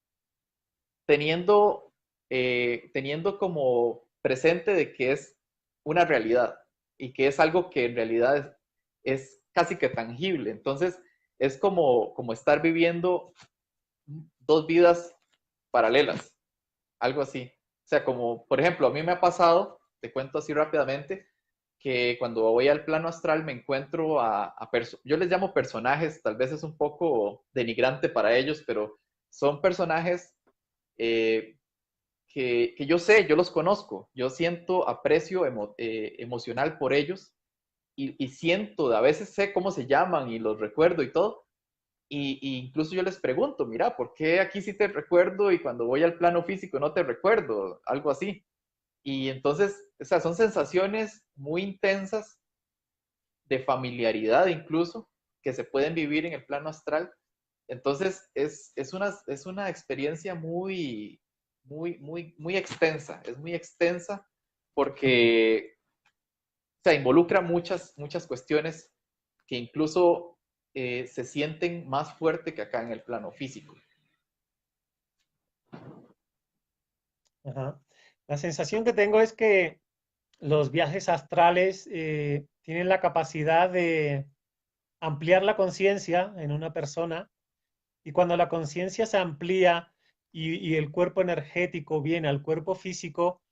[SPEAKER 3] teniendo, teniendo como presente de que es una realidad y que es algo que en realidad es casi que tangible. Entonces, es como estar viviendo dos vidas paralelas, algo así. O sea, como, por ejemplo, a mí me ha pasado, te cuento así rápidamente, que cuando voy al plano astral me encuentro yo les llamo personajes, tal vez es un poco denigrante para ellos, pero son personajes eh, que yo sé, yo los conozco, yo siento aprecio emocional por ellos y siento, a veces sé cómo se llaman y los recuerdo y todo, y incluso yo les pregunto, mira, ¿por qué aquí sí te recuerdo y cuando voy al plano físico no te recuerdo? Algo así. Y entonces, o sea, son sensaciones muy intensas de familiaridad incluso que se pueden vivir en el plano astral. Entonces, es una experiencia muy extensa, es muy extensa porque o sea, involucra muchas cuestiones que incluso se sienten más fuerte que acá en el plano físico.
[SPEAKER 1] Ajá. La sensación que tengo es que los viajes astrales tienen la capacidad de ampliar la conciencia en una persona y cuando la conciencia se amplía y el cuerpo energético viene al cuerpo físico,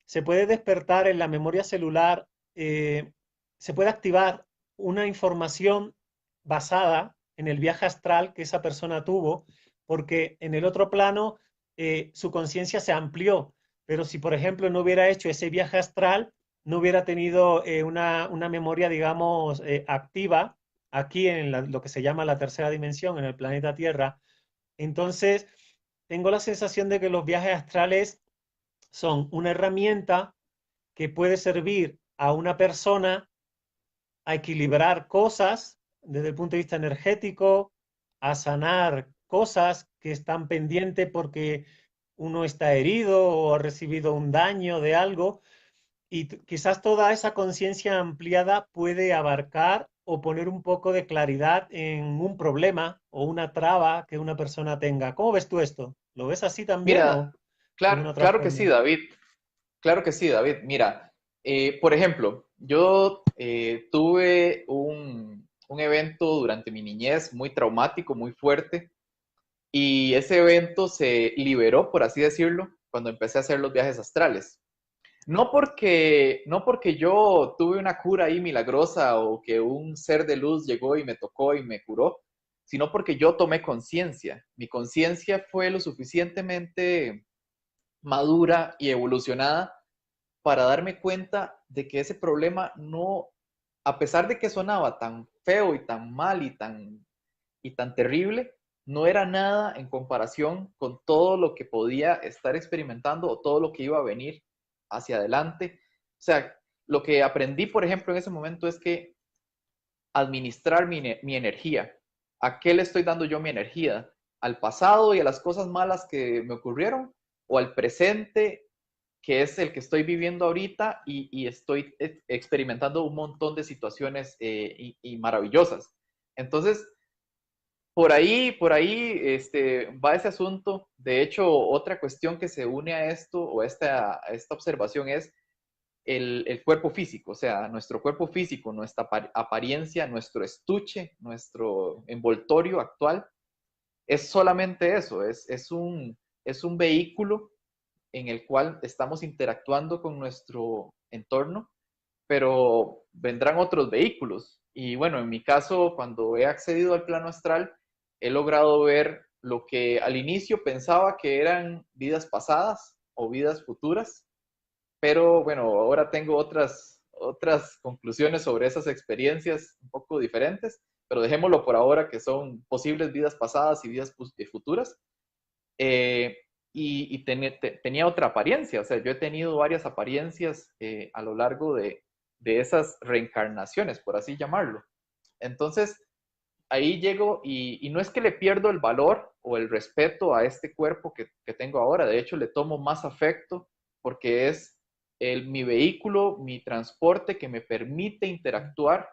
[SPEAKER 1] se puede despertar en la memoria celular, se puede activar una información basada en el viaje astral que esa persona tuvo, porque en el otro plano su conciencia se amplió, pero si por ejemplo no hubiera hecho ese viaje astral, no hubiera tenido una memoria, digamos, activa aquí en lo que se llama la tercera dimensión, en el planeta Tierra. Entonces, tengo la sensación de que los viajes astrales son una herramienta que puede servir a una persona a equilibrar cosas desde el punto de vista energético, a sanar cosas que están pendientes porque uno está herido o ha recibido un daño de algo y quizás toda esa conciencia ampliada puede abarcar o poner un poco de claridad en un problema o una traba que una persona tenga. ¿Cómo ves tú esto? ¿Lo ves así también
[SPEAKER 3] Mira,
[SPEAKER 1] o de una otra
[SPEAKER 3] claro que sí,
[SPEAKER 1] forma?
[SPEAKER 3] David. Claro que sí, David. Mira, por ejemplo, yo tuve un evento durante mi niñez muy traumático, muy fuerte, y ese evento se liberó, por así decirlo, cuando empecé a hacer los viajes astrales. No porque yo tuve una cura ahí milagrosa o que un ser de luz llegó y me tocó y me curó, sino porque yo tomé conciencia. Mi conciencia fue lo suficientemente madura y evolucionada para darme cuenta de que ese problema no, a pesar de que sonaba tan feo y tan mal y tan terrible, no era nada en comparación con todo lo que podía estar experimentando o todo lo que iba a venir hacia adelante. O sea, lo que aprendí, por ejemplo, en ese momento es que administrar mi energía. ¿A qué le estoy dando yo mi energía? ¿Al pasado y a las cosas malas que me ocurrieron? ¿O al presente, que es el que estoy viviendo ahorita y estoy experimentando un montón de situaciones y maravillosas? Entonces, va ese asunto. De hecho, otra cuestión que se une a esto o a esta observación es el cuerpo físico, o sea, nuestro cuerpo físico, nuestra apariencia, nuestro estuche, nuestro envoltorio actual, es solamente eso, es un vehículo en el cual estamos interactuando con nuestro entorno, pero vendrán otros vehículos. Y bueno, en mi caso, cuando he accedido al plano astral, he logrado ver lo que al inicio pensaba que eran vidas pasadas o vidas futuras, pero bueno, ahora tengo otras conclusiones sobre esas experiencias un poco diferentes, pero dejémoslo por ahora que son posibles vidas pasadas y vidas futuras. Eh, tenía otra apariencia, o sea, yo he tenido varias apariencias a lo largo de esas reencarnaciones, por así llamarlo. Entonces, ahí llego y no es que le pierdo el valor o el respeto a este cuerpo que tengo ahora, de hecho le tomo más afecto porque es mi vehículo, mi transporte que me permite interactuar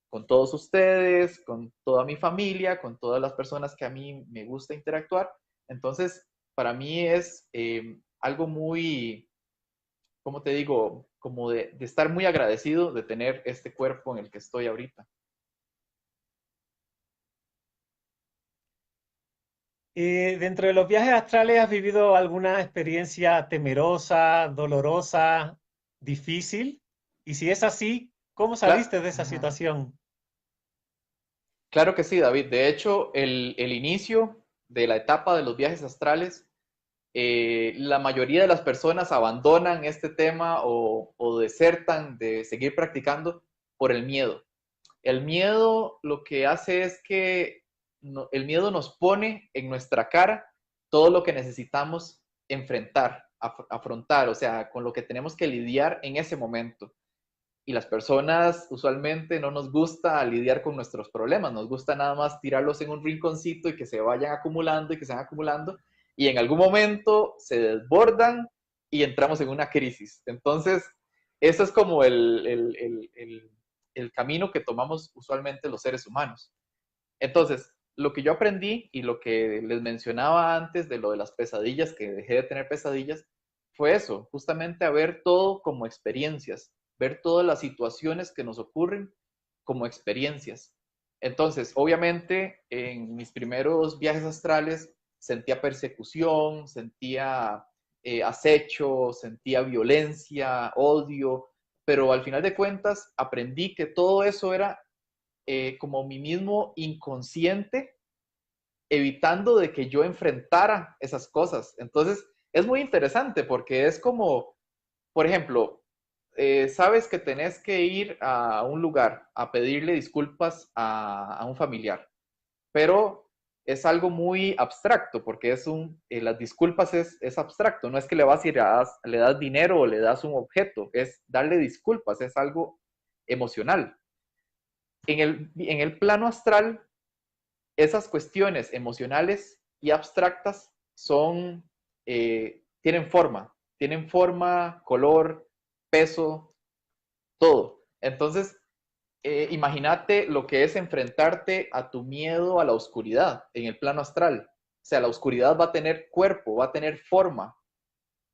[SPEAKER 3] con todos ustedes, con toda mi familia, con todas las personas que a mí me gusta interactuar. Entonces, para mí es algo muy, ¿cómo te digo? Como de estar muy agradecido de tener este cuerpo en el que estoy ahorita.
[SPEAKER 1] Dentro de los viajes astrales, ¿has vivido alguna experiencia temerosa, dolorosa, difícil? Y si es así, ¿cómo
[SPEAKER 3] Claro,
[SPEAKER 1] saliste de esa situación?
[SPEAKER 3] claro que sí, David. De hecho, el inicio de la etapa de los viajes astrales, la mayoría de las personas abandonan este tema o desertan de seguir practicando por el miedo. El miedo lo que hace es que el miedo nos pone en nuestra cara todo lo que necesitamos enfrentar, afrontar, o sea, con lo que tenemos que lidiar en ese momento. Y las personas usualmente no nos gusta lidiar con nuestros problemas, nos gusta nada más tirarlos en un rinconcito y que se vayan acumulando y que se vayan acumulando y en algún momento se desbordan y entramos en una crisis. Entonces, eso es como el camino que tomamos usualmente los seres humanos. Entonces, lo que yo aprendí y lo que les mencionaba antes de lo de las pesadillas, que dejé de tener pesadillas, fue eso, justamente a ver todo como experiencias, ver todas las situaciones que nos ocurren como experiencias. Entonces, obviamente, en mis primeros viajes astrales sentía persecución, sentía acecho, sentía violencia, odio, pero al final de cuentas aprendí que todo eso era como mi mismo inconsciente, evitando de que yo enfrentara esas cosas. Entonces, es muy interesante porque es como, por ejemplo, sabes que tenés que ir a un lugar a pedirle disculpas a un familiar, pero es algo muy abstracto porque las disculpas es abstracto, no es que le vas y le das dinero o le das un objeto, es darle disculpas, es algo emocional. En el plano astral, esas cuestiones emocionales y abstractas tienen forma, color, peso, todo. Entonces, imagínate lo que es enfrentarte a tu miedo a la oscuridad en el plano astral. O sea, la oscuridad va a tener cuerpo, va a tener forma.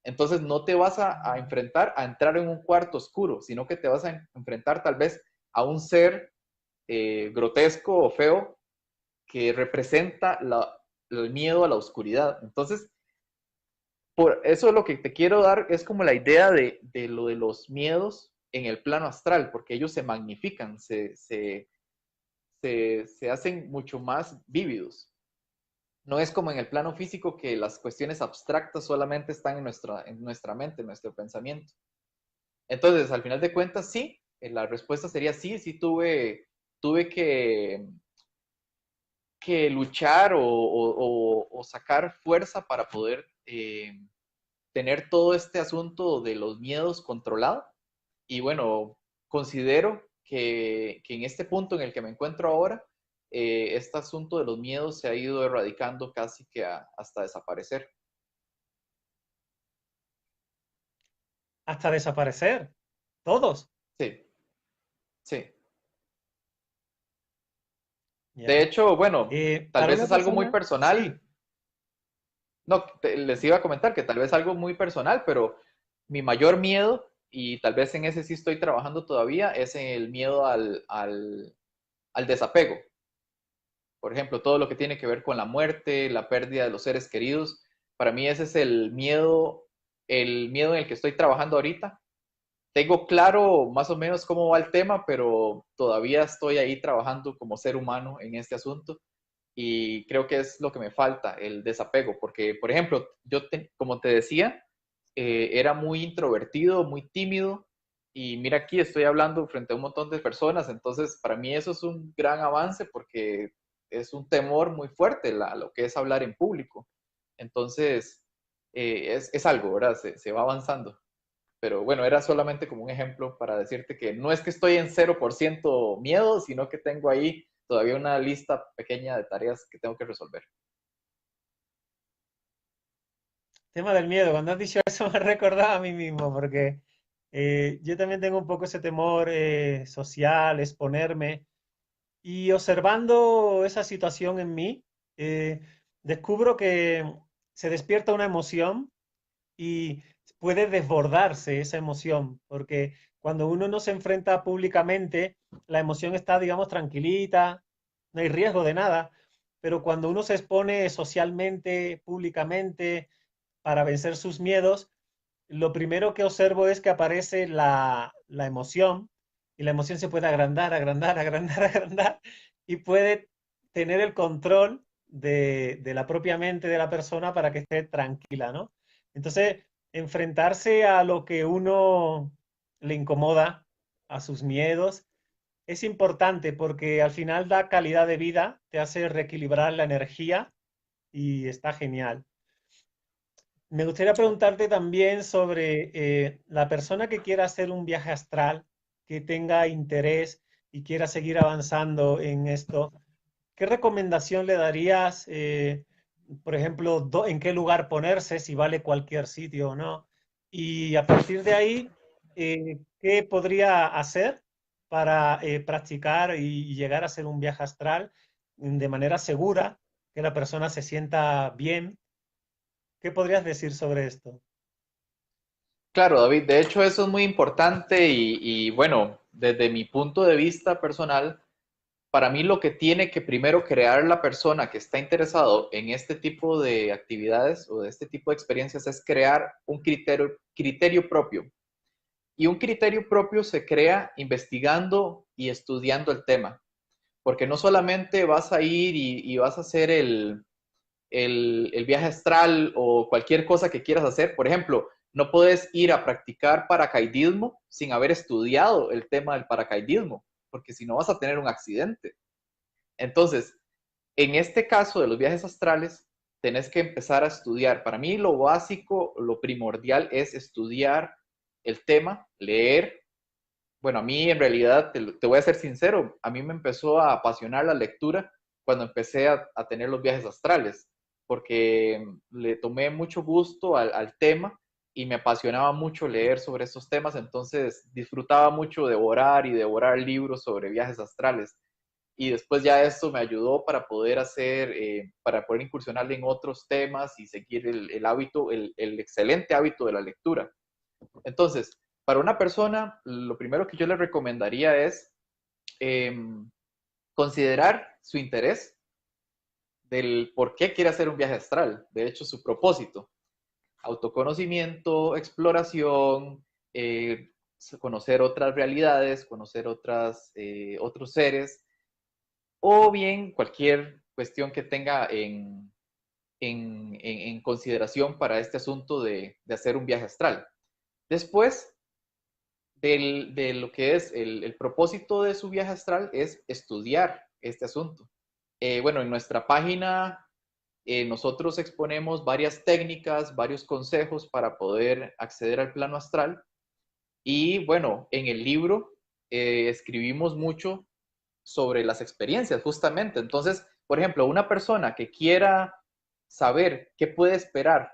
[SPEAKER 3] Entonces, no te vas a enfrentar a entrar en un cuarto oscuro, sino que te vas a enfrentar tal vez a un ser grotesco o feo que representa el miedo a la oscuridad. Entonces, por eso lo que te quiero dar es como la idea de lo de los miedos en el plano astral, porque ellos se magnifican, se hacen mucho más vívidos. No es como en el plano físico que las cuestiones abstractas solamente están en nuestra mente, en nuestro pensamiento. Entonces, al final de cuentas, sí, la respuesta sería sí, sí tuve que luchar o sacar fuerza para poder tener todo este asunto de los miedos controlado. Y bueno, considero que en este punto en el que me encuentro ahora, este asunto de los miedos se ha ido erradicando casi que hasta desaparecer.
[SPEAKER 1] Hasta desaparecer. Todos.
[SPEAKER 3] Sí, sí. De
[SPEAKER 1] Ya.
[SPEAKER 3] hecho, bueno, tal
[SPEAKER 1] Para
[SPEAKER 3] vez
[SPEAKER 1] una
[SPEAKER 3] es algo muy
[SPEAKER 1] persona, sí.
[SPEAKER 3] personal. No, les iba a comentar que tal vez algo muy personal, pero mi mayor miedo, y tal vez en ese sí estoy trabajando todavía, es el miedo al desapego. Por ejemplo, todo lo que tiene que ver con la muerte, la pérdida de los seres queridos. Para mí ese es el miedo en el que estoy trabajando ahorita. Tengo claro más o menos cómo va el tema, pero todavía estoy ahí trabajando como ser humano en este asunto y creo que es lo que me falta, el desapego, porque, por ejemplo, como te decía, era muy introvertido, muy tímido, y mira aquí, estoy hablando frente a un montón de personas, entonces para mí eso es un gran avance porque es un temor muy fuerte lo que es hablar en público. Entonces, es algo, ¿verdad? Se va avanzando. Pero bueno, era solamente como un ejemplo para decirte que no es que estoy en 0% miedo, sino que tengo ahí todavía una lista pequeña de tareas que tengo que resolver.
[SPEAKER 1] tema del miedo, cuando has dicho eso me he recordado a mí mismo, porque yo también tengo un poco ese temor social, exponerme, y observando esa situación en mí, eh, descubro que se despierta una emoción y puede desbordarse esa emoción, porque cuando uno no se enfrenta públicamente, la emoción está, digamos, tranquilita, no hay riesgo de nada, pero cuando uno se expone socialmente, públicamente, para vencer sus miedos, lo primero que observo es que aparece la emoción y la emoción se puede agrandar, agrandar, agrandar, agrandar y puede tener el control de la propia mente de la persona para que esté tranquila, ¿no? Entonces, enfrentarse a lo que uno le incomoda, a sus miedos, es importante porque al final da calidad de vida, te hace reequilibrar la energía y está genial. Me gustaría preguntarte también sobre la persona que quiera hacer un viaje astral, que tenga interés y quiera seguir avanzando en esto. ¿Qué recomendación le darías, por ejemplo, en qué lugar ponerse, si vale cualquier sitio o no? Y a partir de ahí, ¿qué podría hacer para practicar y llegar a hacer un viaje astral de manera segura, que la persona se sienta bien? ¿Qué podrías decir sobre esto?
[SPEAKER 3] Claro, David, de hecho eso es muy importante y bueno, desde mi punto de vista personal, para mí lo que tiene que primero crear la persona que está interesado en este tipo de actividades o de este tipo de experiencias es crear un criterio propio. Y un criterio propio se crea investigando y estudiando el tema, porque no solamente vas a ir y vas a hacer el viaje astral o cualquier cosa que quieras hacer. Por ejemplo, no puedes ir a practicar paracaidismo sin haber estudiado el tema del paracaidismo, porque si no vas a tener un accidente. Entonces, en este caso de los viajes astrales, tenés que empezar a estudiar. Para mí lo básico, lo primordial es estudiar el tema, leer. Bueno, a mí en realidad, te voy a ser sincero, a mí me empezó a apasionar la lectura cuando empecé a tener los viajes astrales, porque le tomé mucho gusto al tema y me apasionaba mucho leer sobre estos temas, entonces disfrutaba mucho devorar y devorar libros sobre viajes astrales. Y después ya esto me ayudó para poder hacer, para poder incursionar en otros temas y seguir el hábito, el excelente hábito de la lectura. Entonces, para una persona, lo primero que yo le recomendaría es eh, considerar su interés del por qué quiere hacer un viaje astral, de hecho su propósito, autoconocimiento, exploración, eh, conocer otras realidades, conocer otros seres, o bien cualquier cuestión que tenga en consideración para este asunto de hacer un viaje astral. Después, de lo que es el propósito de su viaje astral es estudiar este asunto. Bueno, en nuestra página nosotros exponemos varias técnicas, varios consejos para poder acceder al plano astral. Y bueno, en el libro escribimos mucho sobre las experiencias, justamente. Entonces, por ejemplo, una persona que quiera saber qué puede esperar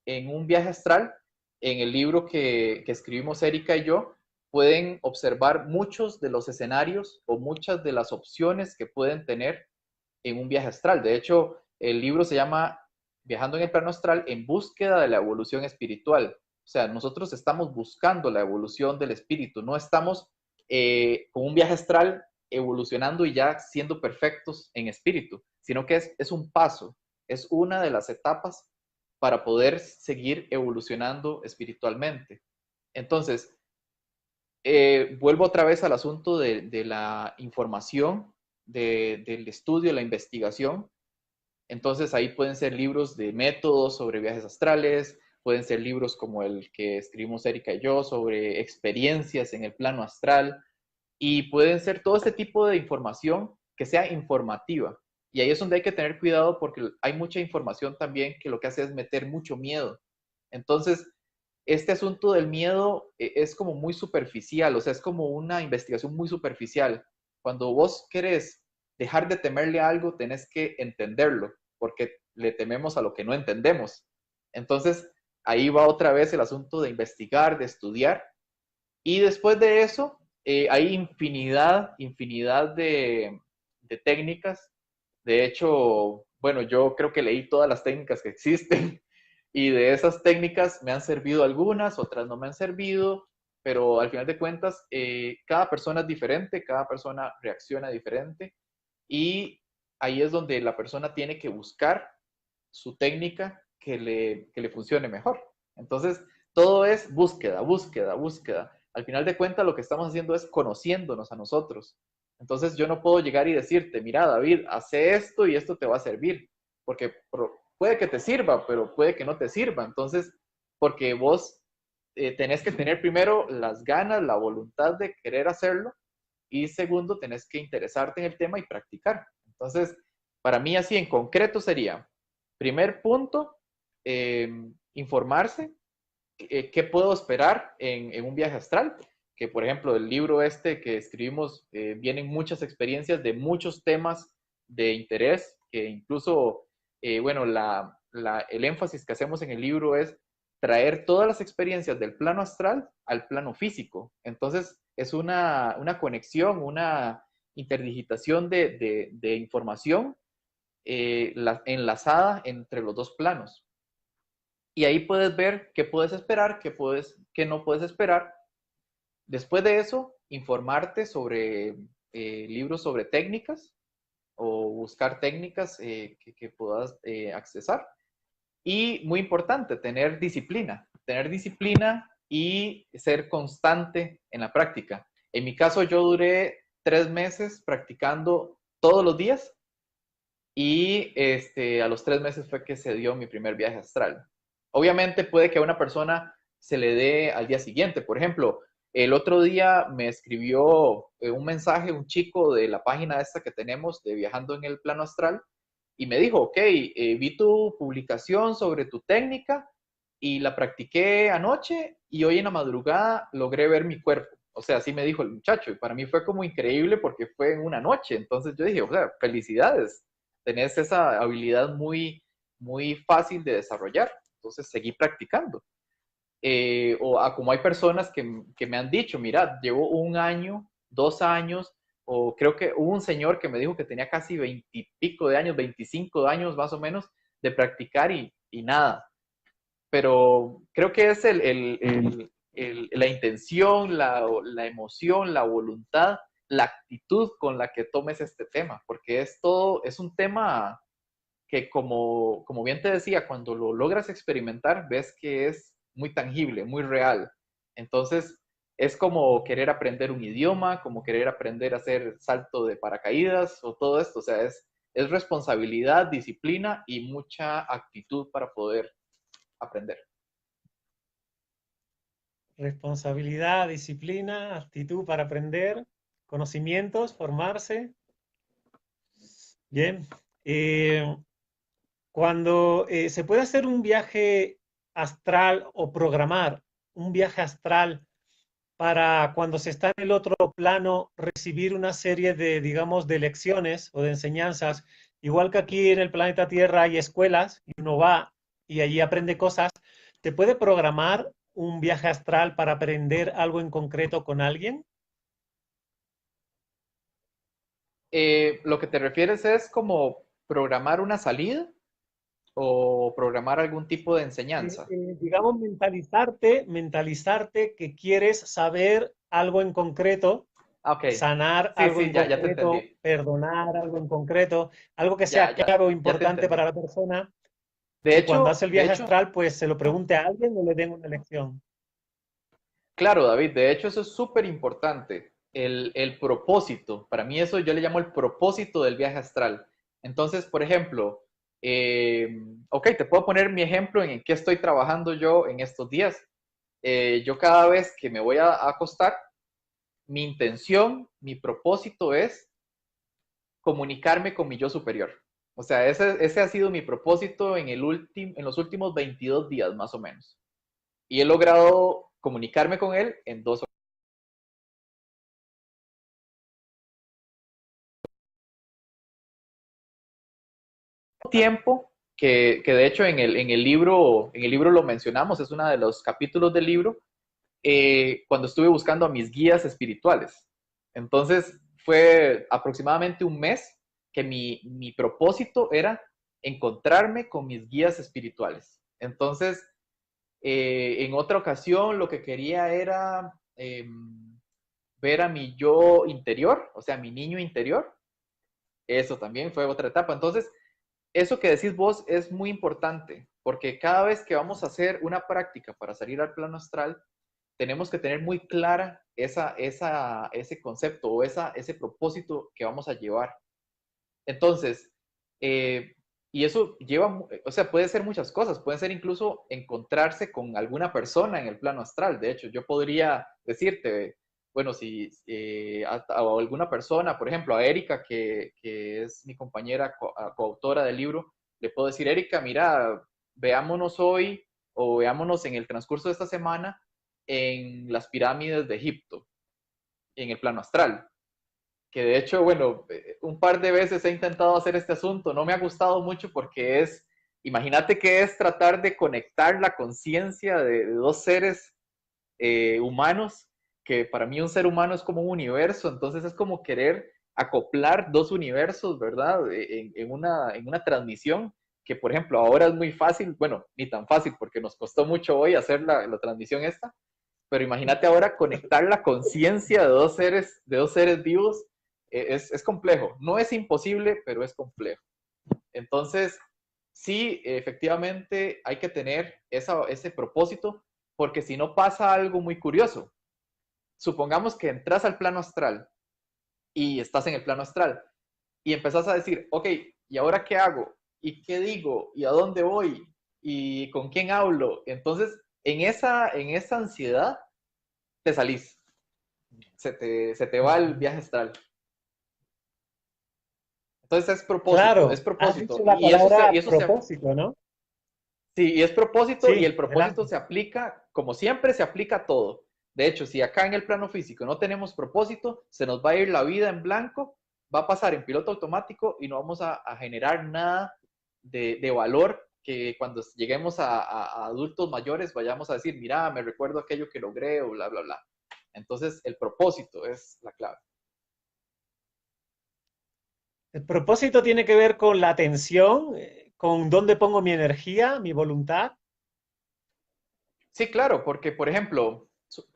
[SPEAKER 3] en un viaje astral, en el libro que escribimos Erika y yo, pueden observar muchos de los escenarios o muchas de las opciones que pueden tener en un viaje astral. De hecho, el libro se llama Viajando en el plano astral en búsqueda de la evolución espiritual. O sea, nosotros estamos buscando la evolución del espíritu, no estamos con un viaje astral evolucionando y ya siendo perfectos en espíritu, sino que es un paso, es una de las etapas para poder seguir evolucionando espiritualmente. Entonces, vuelvo otra vez al asunto de la información, del estudio, la investigación. Entonces ahí pueden ser libros de métodos sobre viajes astrales, pueden ser libros como el que escribimos Erika y yo sobre experiencias en el plano astral, y pueden ser todo este tipo de información que sea informativa. Y ahí es donde hay que tener cuidado porque hay mucha información también que lo que hace es meter mucho miedo. Entonces, este asunto del miedo es como muy superficial, o sea, es como una investigación muy superficial. Cuando vos querés dejar de temerle a algo, tenés que entenderlo, porque le tememos a lo que no entendemos. Entonces, ahí va otra vez el asunto de investigar, de estudiar. Y después de eso, hay infinidad de técnicas. De hecho, bueno, yo creo que leí todas las técnicas que existen y de esas técnicas me han servido algunas, otras no me han servido, pero al final de cuentas, cada persona es diferente, cada persona reacciona diferente y ahí es donde la persona tiene que buscar su técnica que le funcione mejor. Entonces, todo es búsqueda, búsqueda, búsqueda. Al final de cuentas, lo que estamos haciendo es conociéndonos a nosotros. Entonces, yo no puedo llegar y decirte, mira, David, hace esto y esto te va a servir, porque puede que te sirva, pero puede que no te sirva. Entonces, porque vos tenés que tener primero las ganas, la voluntad de querer hacerlo y segundo, tenés que interesarte en el tema y practicar. Entonces, para mí así en concreto sería, primer punto, informarse, qué puedo esperar en un viaje astral, que por ejemplo el libro este que escribimos vienen muchas experiencias de muchos temas de interés, que incluso, bueno, el énfasis que hacemos en el libro es traer todas las experiencias del plano astral al plano físico. Entonces es una conexión, una interdigitación de información enlazada entre los dos planos. Y ahí puedes ver qué puedes esperar, qué no puedes esperar. Después de eso, informarte sobre libros sobre técnicas o buscar técnicas que puedas accesar. Y muy importante, tener disciplina y ser constante en la práctica. En mi caso, yo duré 3 meses practicando todos los días y a los 3 meses fue que se dio mi primer viaje astral. Obviamente puede que a una persona se le dé al día siguiente. Por ejemplo, el otro día me escribió un mensaje un chico de la página esta que tenemos de Viajando en el Plano Astral y me dijo, ok, vi tu publicación sobre tu técnica y la practiqué anoche y hoy en la madrugada logré ver mi cuerpo. O sea, así me dijo el muchacho y para mí fue como increíble porque fue en una noche. Entonces yo dije, o sea, felicidades, tenés esa habilidad muy fácil de desarrollar. Entonces seguí practicando. Como hay personas que me han dicho, mira, llevo 1 año, 2 años, o creo que hubo un señor que me dijo que tenía casi 20 y pico de años, 25 años más o menos, de practicar y nada. Pero creo que es la intención, la emoción, la voluntad, la actitud con la que tomes este tema, porque es un tema que como bien te decía, cuando lo logras experimentar, ves que es muy tangible, muy real. Entonces, es como querer aprender un idioma, como querer aprender a hacer salto de paracaídas o todo esto. O sea, es responsabilidad, disciplina y mucha actitud para poder aprender.
[SPEAKER 1] Responsabilidad, disciplina, actitud para aprender, conocimientos, formarse. Bien. Eh, Cuando se puede hacer un viaje astral o programar un viaje astral para cuando se está en el otro plano recibir una serie de, digamos, de lecciones o de enseñanzas, igual que aquí en el planeta Tierra hay escuelas y uno va y allí aprende cosas, ¿te puede programar un viaje astral para aprender algo en concreto con alguien?
[SPEAKER 3] Lo que te refieres es como programar una salida o programar algún tipo de enseñanza.
[SPEAKER 1] Digamos, mentalizarte que quieres saber algo en concreto,
[SPEAKER 3] Ok,
[SPEAKER 1] sanar
[SPEAKER 3] sí,
[SPEAKER 1] algo
[SPEAKER 3] sí,
[SPEAKER 1] en
[SPEAKER 3] ya te
[SPEAKER 1] concreto,
[SPEAKER 3] entendí.
[SPEAKER 1] perdonar algo en concreto, algo que sea claro o
[SPEAKER 3] Ya te
[SPEAKER 1] importante para
[SPEAKER 3] entendí.
[SPEAKER 1] la persona,
[SPEAKER 3] De
[SPEAKER 1] que cuando hace
[SPEAKER 3] hecho,
[SPEAKER 1] el
[SPEAKER 3] de
[SPEAKER 1] viaje
[SPEAKER 3] hecho,
[SPEAKER 1] astral, pues se lo pregunte a alguien o le den una lección.
[SPEAKER 3] claro, David, de hecho eso es súper importante. El propósito, para mí eso yo le llamo el propósito del viaje astral. Entonces, por ejemplo, ok, te puedo poner mi ejemplo en qué estoy trabajando yo en estos días. Yo cada vez que me voy a acostar, mi intención, mi propósito es comunicarme con mi yo superior. O sea, ese ha sido mi propósito en los últimos 22 días más o menos. Y he logrado comunicarme con él en 2 tiempo que de hecho en el libro lo mencionamos, es uno de los capítulos del libro, cuando estuve buscando a mis guías espirituales. Entonces fue aproximadamente un mes que mi propósito era encontrarme con mis guías espirituales. Entonces, en otra ocasión lo que quería era ver a mi yo interior, o sea, mi niño interior. Eso también fue otra etapa. Entonces, eso que decís vos es muy importante, porque cada vez que vamos a hacer una práctica para salir al plano astral, tenemos que tener muy clara ese concepto o ese propósito que vamos a llevar. Entonces, y eso lleva, o sea, puede ser muchas cosas, puede ser incluso encontrarse con alguna persona en el plano astral. De hecho, yo podría decirte, bueno, si a alguna persona, por ejemplo, a Erika, que es mi compañera coautora del libro, le puedo decir, Erika, mira, veámonos hoy o veámonos en el transcurso de esta semana en las pirámides de Egipto, en el plano astral. Que de hecho, bueno, un par de veces he intentado hacer este asunto, no me ha gustado mucho porque imagínate que es tratar de conectar la conciencia de dos seres humanos, que para mí un ser humano es como un universo, entonces es como querer acoplar dos universos, ¿verdad? En una transmisión que, por ejemplo, ahora es muy fácil, bueno, ni tan fácil porque nos costó mucho hoy hacer la transmisión esta, pero imagínate ahora conectar la conciencia de dos seres vivos, es complejo. No es imposible, pero es complejo. Entonces, sí, efectivamente hay que tener ese propósito, porque si no pasa algo muy curioso. Supongamos que entras al plano astral y estás en el plano astral y empezás a decir, ok, ¿y ahora qué hago? ¿Y qué digo? ¿Y a dónde voy? ¿Y con quién hablo? Entonces, en esa ansiedad, te salís. Se te va el viaje astral. Entonces es propósito, es
[SPEAKER 1] Claro, has dicho
[SPEAKER 3] propósito.
[SPEAKER 1] la
[SPEAKER 3] Y
[SPEAKER 1] palabra
[SPEAKER 3] eso se,
[SPEAKER 1] propósito, ¿no?
[SPEAKER 3] sí, y es propósito y el
[SPEAKER 1] Sí,
[SPEAKER 3] propósito
[SPEAKER 1] adelante.
[SPEAKER 3] se aplica, como siempre, se aplica a todo. De hecho, si acá en el plano físico no tenemos propósito, se nos va a ir la vida en blanco, va a pasar en piloto automático y no vamos a generar nada de valor que cuando lleguemos a adultos mayores vayamos a decir, mira, me recuerdo aquello que logré o bla, bla, bla. Entonces, el propósito es la clave.
[SPEAKER 1] El propósito tiene que ver con la atención, con dónde pongo mi energía, mi voluntad.
[SPEAKER 3] Sí, claro, porque, por ejemplo,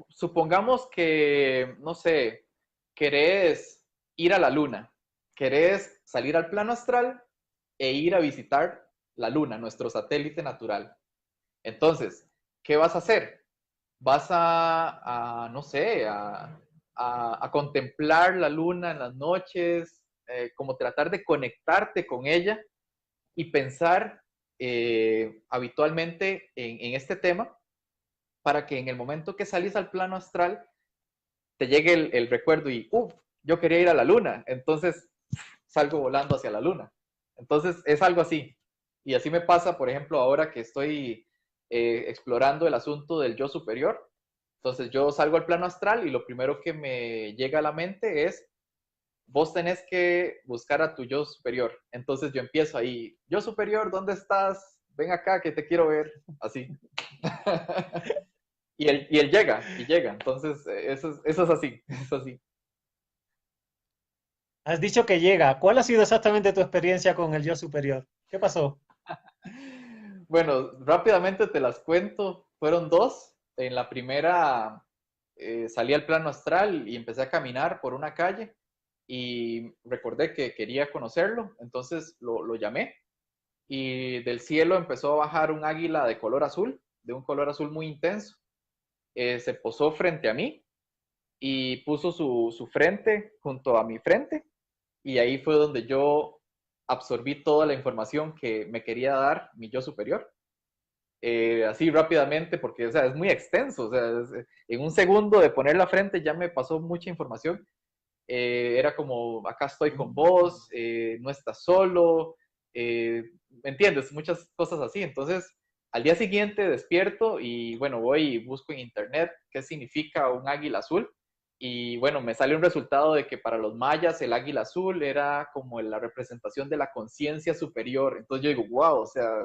[SPEAKER 3] supongamos que, no sé, querés ir a la luna, querés salir al plano astral e ir a visitar la luna, nuestro satélite natural. Entonces, ¿qué vas a hacer? Vas no sé, a contemplar la luna en las noches, como tratar de conectarte con ella y pensar habitualmente en este tema para que en el momento que salís al plano astral te llegue el recuerdo y, uff, yo quería ir a la luna, entonces salgo volando hacia la luna. Entonces es algo así. Y así me pasa, por ejemplo, ahora que estoy explorando el asunto del yo superior. Entonces yo salgo al plano astral y lo primero que me llega a la mente es, vos tenés que buscar a tu yo superior. Entonces yo empiezo ahí, yo superior, ¿dónde estás? Ven acá que te quiero ver. Así. Y él llega, y llega. Entonces, eso es así, es así.
[SPEAKER 1] Has dicho que llega. ¿Cuál ha sido exactamente tu experiencia con el yo superior? ¿Qué pasó?
[SPEAKER 3] Bueno, rápidamente te las cuento. Fueron dos. En la primera salí al plano astral y empecé a caminar por una calle y recordé que quería conocerlo, entonces lo llamé y del cielo empezó a bajar un águila de color azul, de un color azul muy intenso. Se posó frente a mí y puso su frente junto a mi frente y ahí fue donde yo absorbí toda la información que me quería dar mi yo superior. Así rápidamente, porque o sea, es muy extenso, o sea, en un segundo de poner la frente ya me pasó mucha información. Era como, acá estoy con vos, no estás solo, ¿me entiendes? Muchas cosas así. Entonces, al día siguiente despierto y bueno, voy y busco en internet qué significa un águila azul Y bueno, me sale un resultado de que para los mayas el águila azul era como la representación de la conciencia superior. Entonces yo digo, wow, o sea,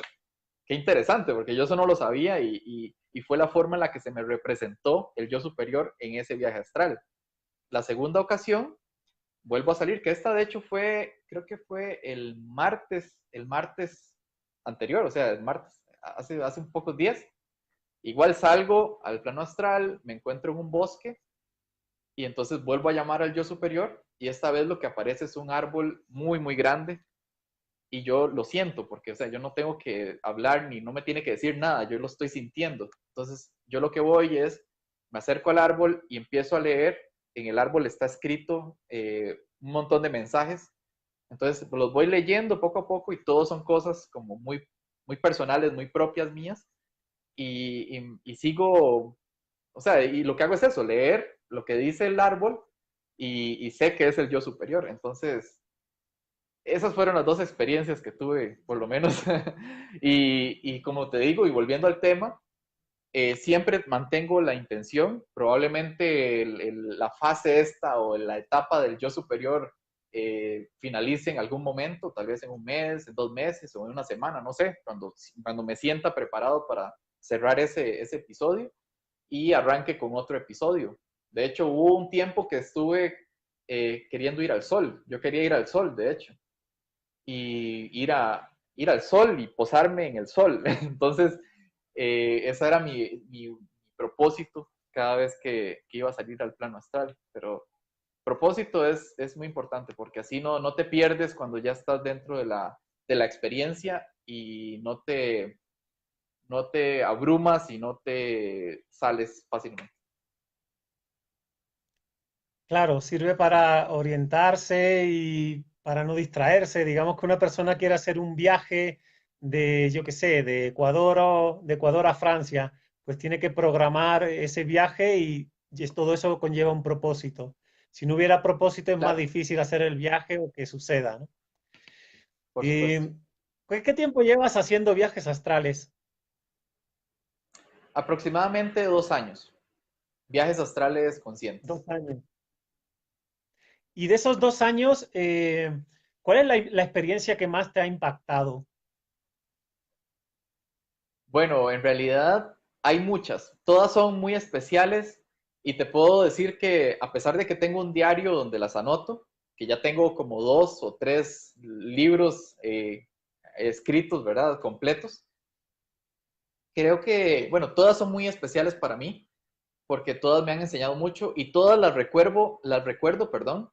[SPEAKER 3] qué interesante, porque yo eso no lo sabía y fue la forma en la que se me representó el yo superior en ese viaje astral. La segunda ocasión, vuelvo a salir, que esta de hecho fue, creo que fue el martes anterior, o sea, el martes, hace un pocos días. Igual salgo al plano astral, me encuentro en un bosque y entonces vuelvo a llamar al yo superior y esta vez lo que aparece es un árbol muy, muy grande y yo lo siento porque, o sea, yo no tengo que hablar ni no me tiene que decir nada, yo lo estoy sintiendo. Entonces, yo lo que voy es, me acerco al árbol y empiezo a leer. En el árbol está escrito un montón de mensajes. Entonces, los voy leyendo poco a poco y todos son cosas como muy, muy personales, muy propias mías. Y sigo, o sea, y lo que hago es eso, leer lo que dice el árbol y sé que es el yo superior. Entonces, esas fueron las dos experiencias que tuve, por lo menos. Y como te digo, y volviendo al tema, siempre mantengo la intención, probablemente la fase esta o la etapa del yo superior finalice en algún momento, tal vez en un mes, en 2 meses o en una semana, no sé, cuando me sienta preparado para cerrar ese episodio y arranque con otro episodio. De hecho, hubo un tiempo que estuve queriendo ir al sol, yo quería ir al sol, de hecho, y ir al sol y posarme en el sol. Entonces, ese era mi propósito cada vez que iba a salir al plano astral. Pero propósito es muy importante porque así no te pierdes cuando ya estás dentro de la experiencia y no te abrumas y no te sales fácilmente.
[SPEAKER 1] Claro, sirve para orientarse y para no distraerse. Digamos que una persona quiere hacer un viaje de, yo qué sé, de Ecuador a Francia, pues tiene que programar ese viaje y todo eso conlleva un propósito. Si no hubiera propósito es más
[SPEAKER 3] Claro,
[SPEAKER 1] difícil hacer el viaje o que suceda, ¿no?
[SPEAKER 3] por supuesto.
[SPEAKER 1] Y, pues, ¿qué tiempo llevas haciendo viajes astrales?
[SPEAKER 3] Aproximadamente 2 años. Viajes astrales conscientes.
[SPEAKER 1] 2 años. Y de esos 2 años, ¿cuál es la experiencia que más te ha impactado?
[SPEAKER 3] Bueno, en realidad hay muchas. Todas son muy especiales y te puedo decir que a pesar de que tengo un diario donde las anoto, que ya tengo como 2 o 3 libros escritos, ¿verdad? Completos. Creo que, bueno, todas son muy especiales para mí porque todas me han enseñado mucho y todas las recuerdo, perdón,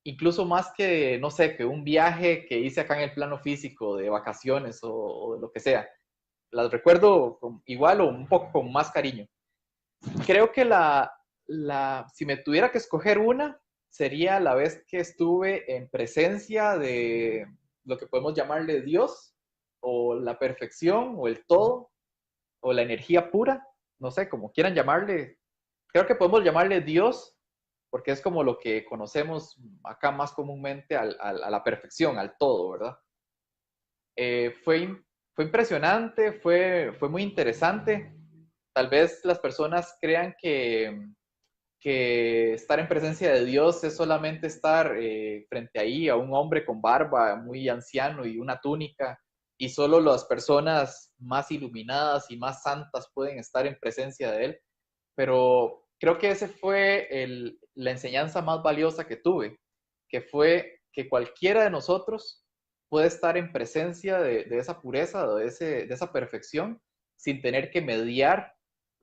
[SPEAKER 3] incluso más que, no sé, que un viaje que hice acá en el plano físico de vacaciones o de lo que sea. Las recuerdo igual o un poco con más cariño. Creo que si me tuviera que escoger una, sería la vez que estuve en presencia de lo que podemos llamarle Dios, o la perfección, o el todo, o la energía pura, no sé, como quieran llamarle. Creo que podemos llamarle Dios, porque es como lo que conocemos acá más comúnmente a la perfección, al todo, ¿verdad? Fue impresionante, fue muy interesante. Tal vez las personas crean que estar en presencia de Dios es solamente estar frente ahí a un hombre con barba, muy anciano y una túnica, y solo las personas más iluminadas y más santas pueden estar en presencia de Él. Pero creo que ese fue la enseñanza más valiosa que tuve, que fue que cualquiera de nosotros puede estar en presencia de esa pureza, de esa perfección, sin tener que mediar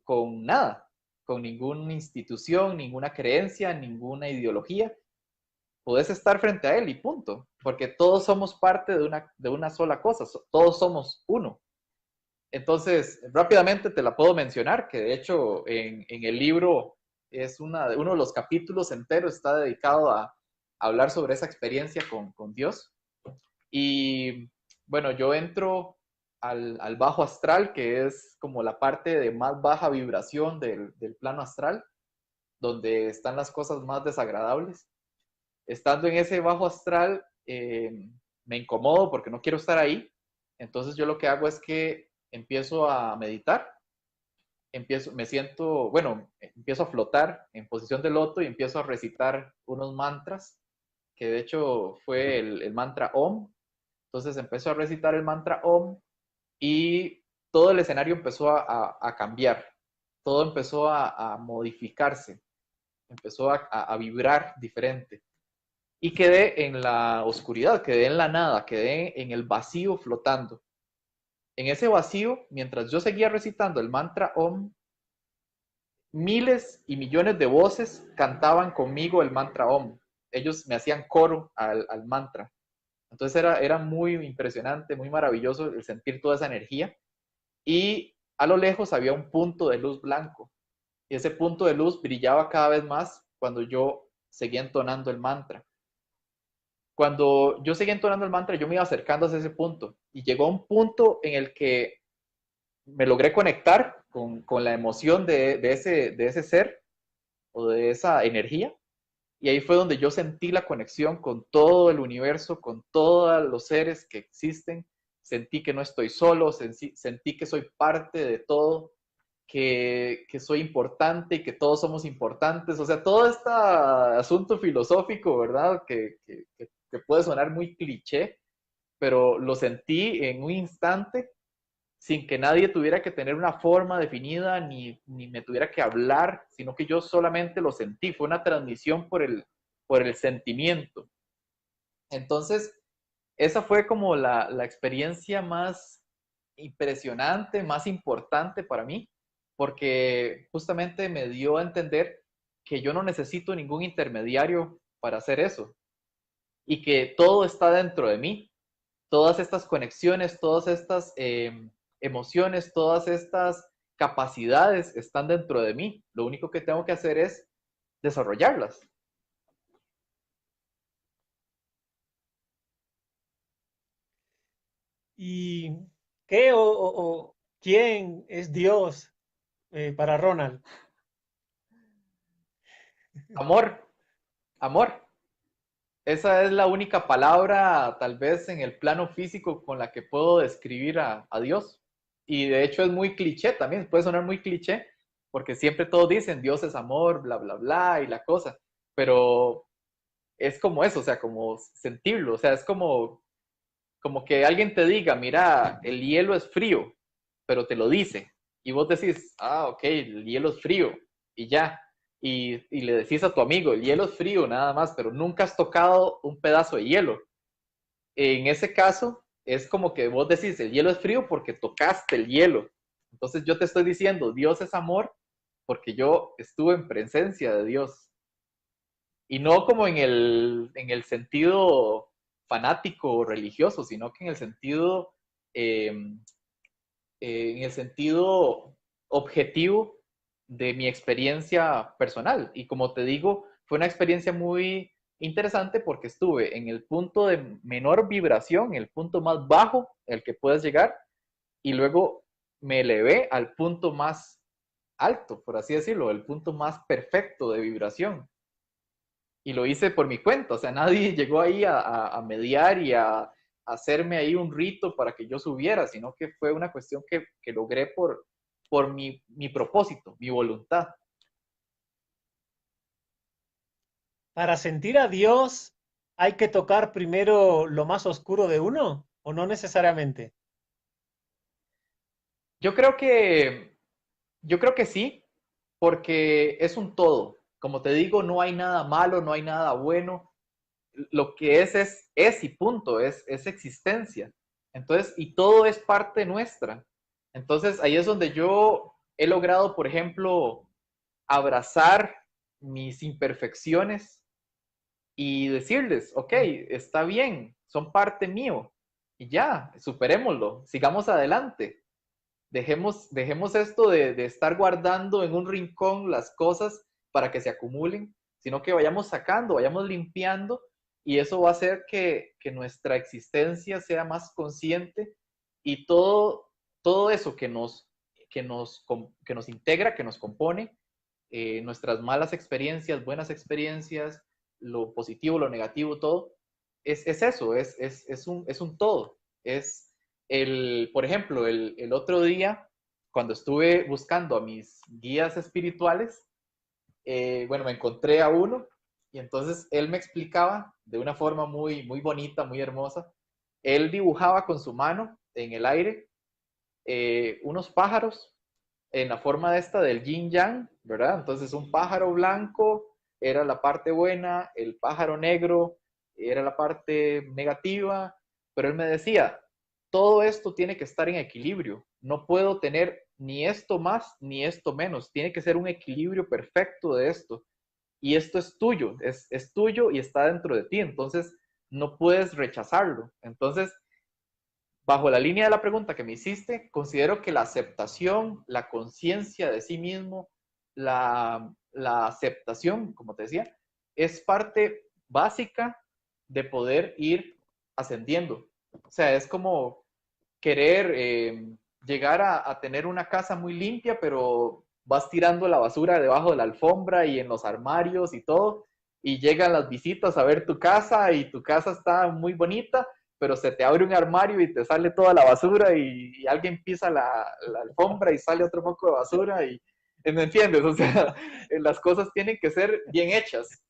[SPEAKER 3] con nada, con ninguna institución, ninguna creencia, ninguna ideología. Puedes estar frente a él y punto, porque todos somos parte de una sola cosa, todos somos uno. Entonces, rápidamente te la puedo mencionar, que de hecho en el libro es uno de los capítulos enteros está dedicado a hablar sobre esa experiencia con Dios. Y bueno, yo entro al bajo astral, que es como la parte de más baja vibración del plano astral, donde están las cosas más desagradables. Estando en ese bajo astral, me incomodo porque no quiero estar ahí. Entonces yo lo que hago es que empiezo a meditar empiezo a flotar en posición de loto y empiezo a recitar unos mantras, que de hecho fue el mantra Om. Entonces empezó a recitar el mantra Om y todo el escenario empezó a cambiar, todo empezó a modificarse, empezó a vibrar diferente. Y quedé en la oscuridad, quedé en la nada, quedé en el vacío flotando. En ese vacío, mientras yo seguía recitando el mantra Om, miles y millones de voces cantaban conmigo el mantra Om. Ellos me hacían coro al mantra. Entonces era muy impresionante, muy maravilloso el sentir toda esa energía. Y a lo lejos había un punto de luz blanco. Y ese punto de luz brillaba cada vez más cuando yo seguía entonando el mantra. Cuando yo seguía entonando el mantra, yo me iba acercando hacia ese punto. Y llegó a un punto en el que me logré conectar con la emoción de ese ser o de esa energía. Y ahí fue donde yo sentí la conexión con todo el universo, con todos los seres que existen. Sentí que no estoy solo, sentí que soy parte de todo, que soy importante y que todos somos importantes. O sea, todo este asunto filosófico, ¿verdad? Que puede sonar muy cliché, pero lo sentí en un instante sin que nadie tuviera que tener una forma definida ni me tuviera que hablar, sino que yo solamente lo sentí. Fue una transmisión por el sentimiento. Entonces, esa fue como la experiencia más impresionante, más importante para mí, porque justamente me dio a entender que yo no necesito ningún intermediario para hacer eso y que todo está dentro de mí. Todas estas conexiones, todas estas emociones, todas estas capacidades están dentro de mí. Lo único que tengo que hacer es desarrollarlas.
[SPEAKER 1] ¿Y qué o quién es Dios para Ronald?
[SPEAKER 3] Amor, amor. Esa es la única palabra, tal vez en el plano físico, con la que puedo describir a Dios. Y de hecho es muy cliché también, puede sonar muy cliché, porque siempre todos dicen Dios es amor, bla, bla, bla, y la cosa. Pero es como eso, o sea, como sentirlo, o sea, es como que alguien te diga, mira, el hielo es frío, pero te lo dice. Y vos decís, ah, ok, el hielo es frío, y ya. Y le decís a tu amigo, el hielo es frío nada más, pero nunca has tocado un pedazo de hielo. En ese caso, es como que vos decís, el hielo es frío porque tocaste el hielo. Entonces yo te estoy diciendo, Dios es amor porque yo estuve en presencia de Dios. Y no como en el sentido fanático o religioso, sino que eh, en el sentido objetivo de mi experiencia personal. Y como te digo, fue una experiencia muy interesante porque estuve en el punto de menor vibración, el punto más bajo al que puedes llegar, y luego me elevé al punto más alto, por así decirlo, el punto más perfecto de vibración. Y lo hice por mi cuenta, o sea, nadie llegó ahí a mediar y a hacerme ahí un rito para que yo subiera, sino que fue una cuestión que logré por mi propósito, mi voluntad.
[SPEAKER 1] ¿Para sentir a Dios hay que tocar primero lo más oscuro de uno o no necesariamente?
[SPEAKER 3] Yo creo que, yo creo que sí, porque es un todo. Como te digo, no hay nada malo, no hay nada bueno. Lo que es y punto, es existencia. Entonces, y todo es parte nuestra. Entonces, ahí es donde yo he logrado, por ejemplo, abrazar mis imperfecciones y decirles, ok, está bien, son parte mío. Y ya, superémoslo, sigamos adelante. Dejemos esto de estar guardando en un rincón las cosas para que se acumulen, sino que vayamos sacando, vayamos limpiando y eso va a hacer que nuestra existencia sea más consciente y todo eso que nos integra, que nos compone, nuestras malas experiencias, buenas experiencias, lo positivo, lo negativo, todo, es eso, es un todo. Por ejemplo, el otro día cuando estuve buscando a mis guías espirituales, bueno, me encontré a uno y entonces él me explicaba de una forma muy, muy bonita, muy hermosa. Él dibujaba con su mano en el aire unos pájaros en la forma de esta del yin yang, ¿verdad? Entonces un pájaro blanco era la parte buena, el pájaro negro era la parte negativa, pero él me decía, todo esto tiene que estar en equilibrio, no puedo tener ni esto más ni esto menos, tiene que ser un equilibrio perfecto de esto. Y esto es tuyo, es tuyo y está dentro de ti, entonces no puedes rechazarlo. Entonces, bajo la línea de la pregunta que me hiciste, considero que la aceptación, la conciencia de sí mismo, la aceptación, como te decía, es parte básica de poder ir ascendiendo. O sea, es como querer llegar a tener una casa muy limpia, pero vas tirando la basura debajo de la alfombra y en los armarios y todo, y llegan las visitas a ver tu casa y tu casa está muy bonita, pero se te abre un armario y te sale toda la basura y alguien pisa la alfombra y sale otro poco de basura y ¿me entiendes? O sea, las cosas tienen que ser bien hechas.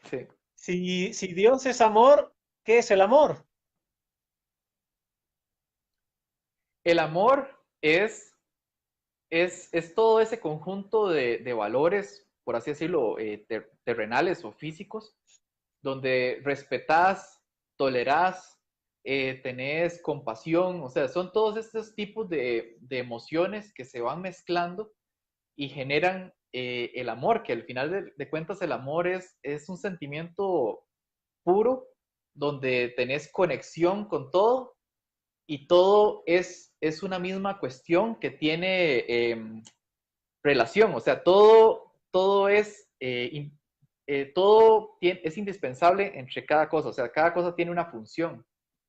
[SPEAKER 3] Sí.
[SPEAKER 1] Si Dios es amor, ¿qué es el amor?
[SPEAKER 3] El amor es todo ese conjunto de valores, por así decirlo, terrenales o físicos, donde respetás, tolerás, tenés compasión, o sea, son todos estos tipos de emociones que se van mezclando y generan el amor, que al final de cuentas el amor es un sentimiento puro, donde tenés conexión con todo y todo es una misma cuestión que tiene relación, o sea, todo es indispensable entre cada cosa, o sea, cada cosa tiene una función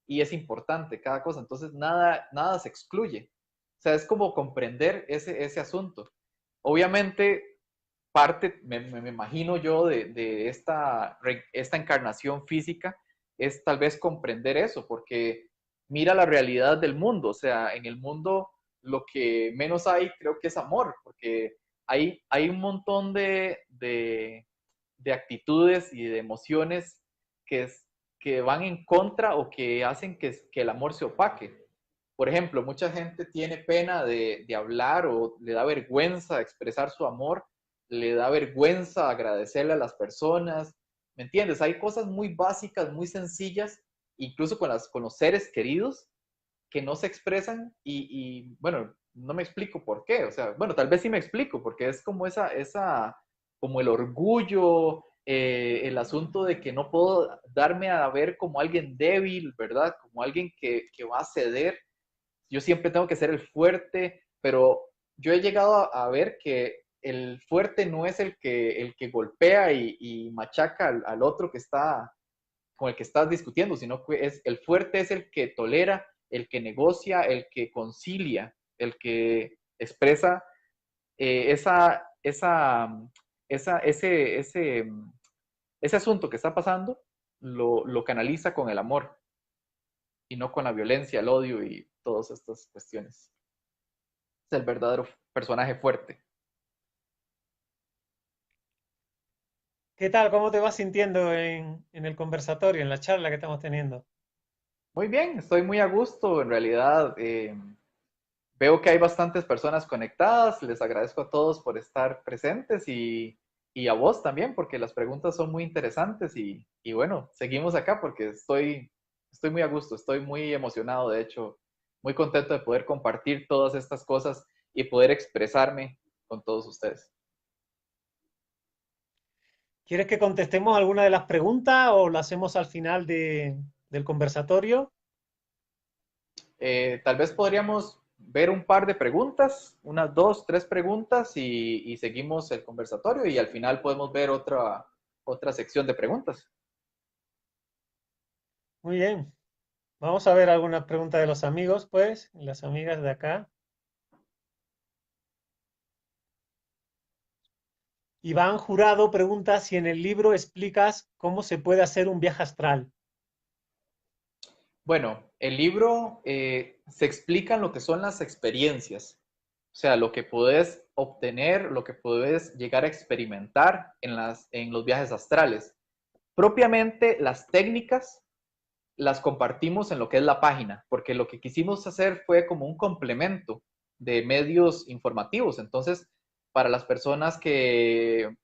[SPEAKER 3] y es importante cada cosa, entonces nada se excluye, o sea, es como comprender ese asunto. Obviamente, parte, me imagino yo, de esta encarnación física es tal vez comprender eso, porque mira la realidad del mundo, o sea, en el mundo lo que menos hay creo que es amor, porque hay un montón de actitudes y de emociones que van en contra o que hacen que el amor se opaque. Por ejemplo, mucha gente tiene pena de hablar o le da vergüenza expresar su amor, le da vergüenza agradecerle a las personas, ¿me entiendes? Hay cosas muy básicas, muy sencillas, incluso con los seres queridos, que no se expresan bueno, no me explico por qué, o sea, bueno, tal vez sí me explico, porque es como como el orgullo, el asunto de que no puedo darme a ver como alguien débil, ¿verdad? Como alguien que va a ceder. Yo siempre tengo que ser el fuerte, pero yo he llegado a ver que el fuerte no es el que golpea y machaca al otro que está con el que estás discutiendo, sino que el fuerte es el que tolera, el que negocia, el que concilia, el que expresa eh, esa, esa, ese asunto que está pasando, lo canaliza con el amor y no con la violencia, el odio y todas estas cuestiones. Es el verdadero personaje fuerte.
[SPEAKER 1] ¿Qué tal? ¿Cómo te vas sintiendo en el conversatorio, en la charla que estamos teniendo?
[SPEAKER 3] Muy bien, estoy muy a gusto. En realidad, veo que hay bastantes personas conectadas. Les agradezco a todos por estar presentes y a vos también, porque las preguntas son muy interesantes y bueno, seguimos acá porque estoy muy a gusto, estoy muy emocionado, de hecho, muy contento de poder compartir todas estas cosas y poder expresarme con todos ustedes.
[SPEAKER 1] ¿Quieres que contestemos alguna de las preguntas o lo hacemos al final del conversatorio?
[SPEAKER 3] Tal vez podríamos ver un par de preguntas, unas dos, tres preguntas y seguimos el conversatorio y al final podemos ver otra sección de preguntas.
[SPEAKER 1] Muy bien. Vamos a ver algunas preguntas de los amigos, pues, y las amigas de acá. Iván Jurado pregunta si en el libro explicas cómo se puede hacer un viaje astral.
[SPEAKER 3] Bueno, El libro se explican lo que son las experiencias, o sea, lo que puedes obtener, lo que puedes llegar a experimentar en los viajes astrales. Propiamente las técnicas las compartimos en lo que es la página, porque lo que quisimos hacer fue como un complemento de medios informativos. Entonces, para las personas que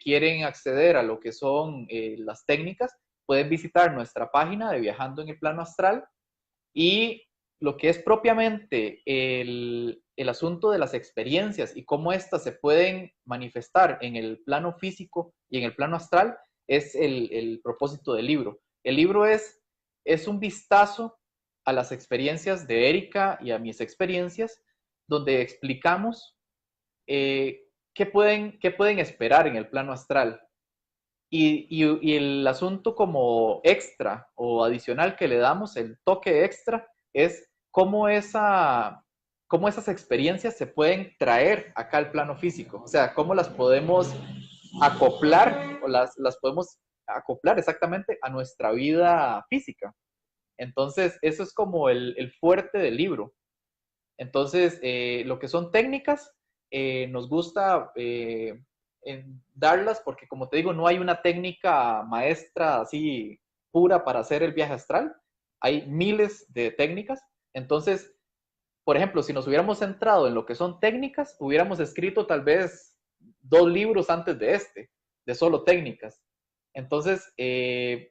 [SPEAKER 3] quieren acceder a lo que son las técnicas, pueden visitar nuestra página de Viajando en el Plano Astral y lo que es propiamente el asunto de las experiencias y cómo éstas se pueden manifestar en el plano físico y en el plano astral es el propósito del libro. El libro es un vistazo a las experiencias de Erika y a mis experiencias, donde explicamos qué pueden esperar en el plano astral. Y el asunto como extra o adicional que le damos, el toque extra, es cómo esas experiencias se pueden traer acá al plano físico. O sea, cómo las podemos acoplar o las podemos acoplar exactamente a nuestra vida física. Entonces, eso es como el fuerte del libro. Entonces, lo que son técnicas, nos gusta darlas porque, como te digo, no hay una técnica maestra así pura para hacer el viaje astral. Hay miles de técnicas. Entonces, por ejemplo, si nos hubiéramos centrado en lo que son técnicas, hubiéramos escrito tal vez 2 libros antes de de solo técnicas. Entonces,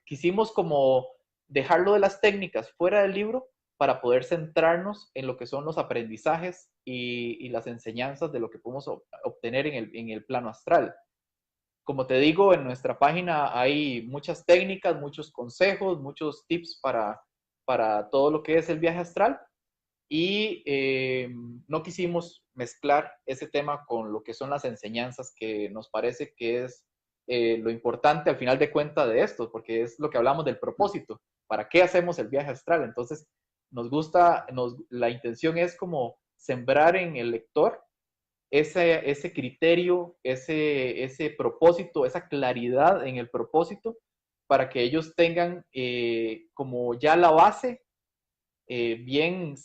[SPEAKER 3] quisimos como dejarlo de las técnicas fuera del libro para poder centrarnos en lo que son los aprendizajes y las enseñanzas de lo que podemos obtener en el plano astral. Como te digo, en nuestra página hay muchas técnicas, muchos consejos, muchos tips para todo lo que es el viaje astral y no quisimos mezclar ese tema con lo que son las enseñanzas que nos parece que es lo importante al final de cuentas de esto, porque es lo que hablamos del propósito. ¿Para qué hacemos el viaje astral? Entonces, la intención es como sembrar en el lector ese criterio, ese propósito, esa claridad en el propósito, para que ellos tengan como ya la base bien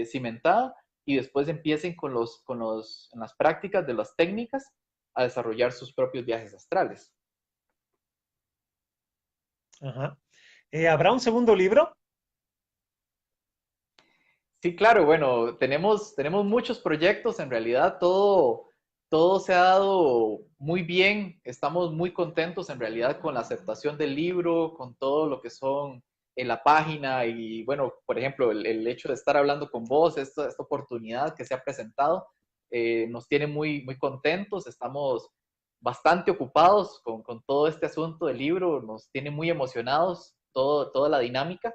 [SPEAKER 3] cimentada y después empiecen en las prácticas de las técnicas a desarrollar sus propios viajes astrales.
[SPEAKER 1] Ajá. ¿Habrá un segundo libro?
[SPEAKER 3] Sí, claro, bueno, tenemos muchos proyectos, en realidad todo se ha dado muy bien, estamos muy contentos en realidad con la aceptación del libro, con todo lo que son en la página y bueno, por ejemplo, el hecho de estar hablando con vos, esta oportunidad que se ha presentado, nos tiene muy contentos, estamos bastante ocupados con todo este asunto del libro, nos tiene muy emocionados toda la dinámica.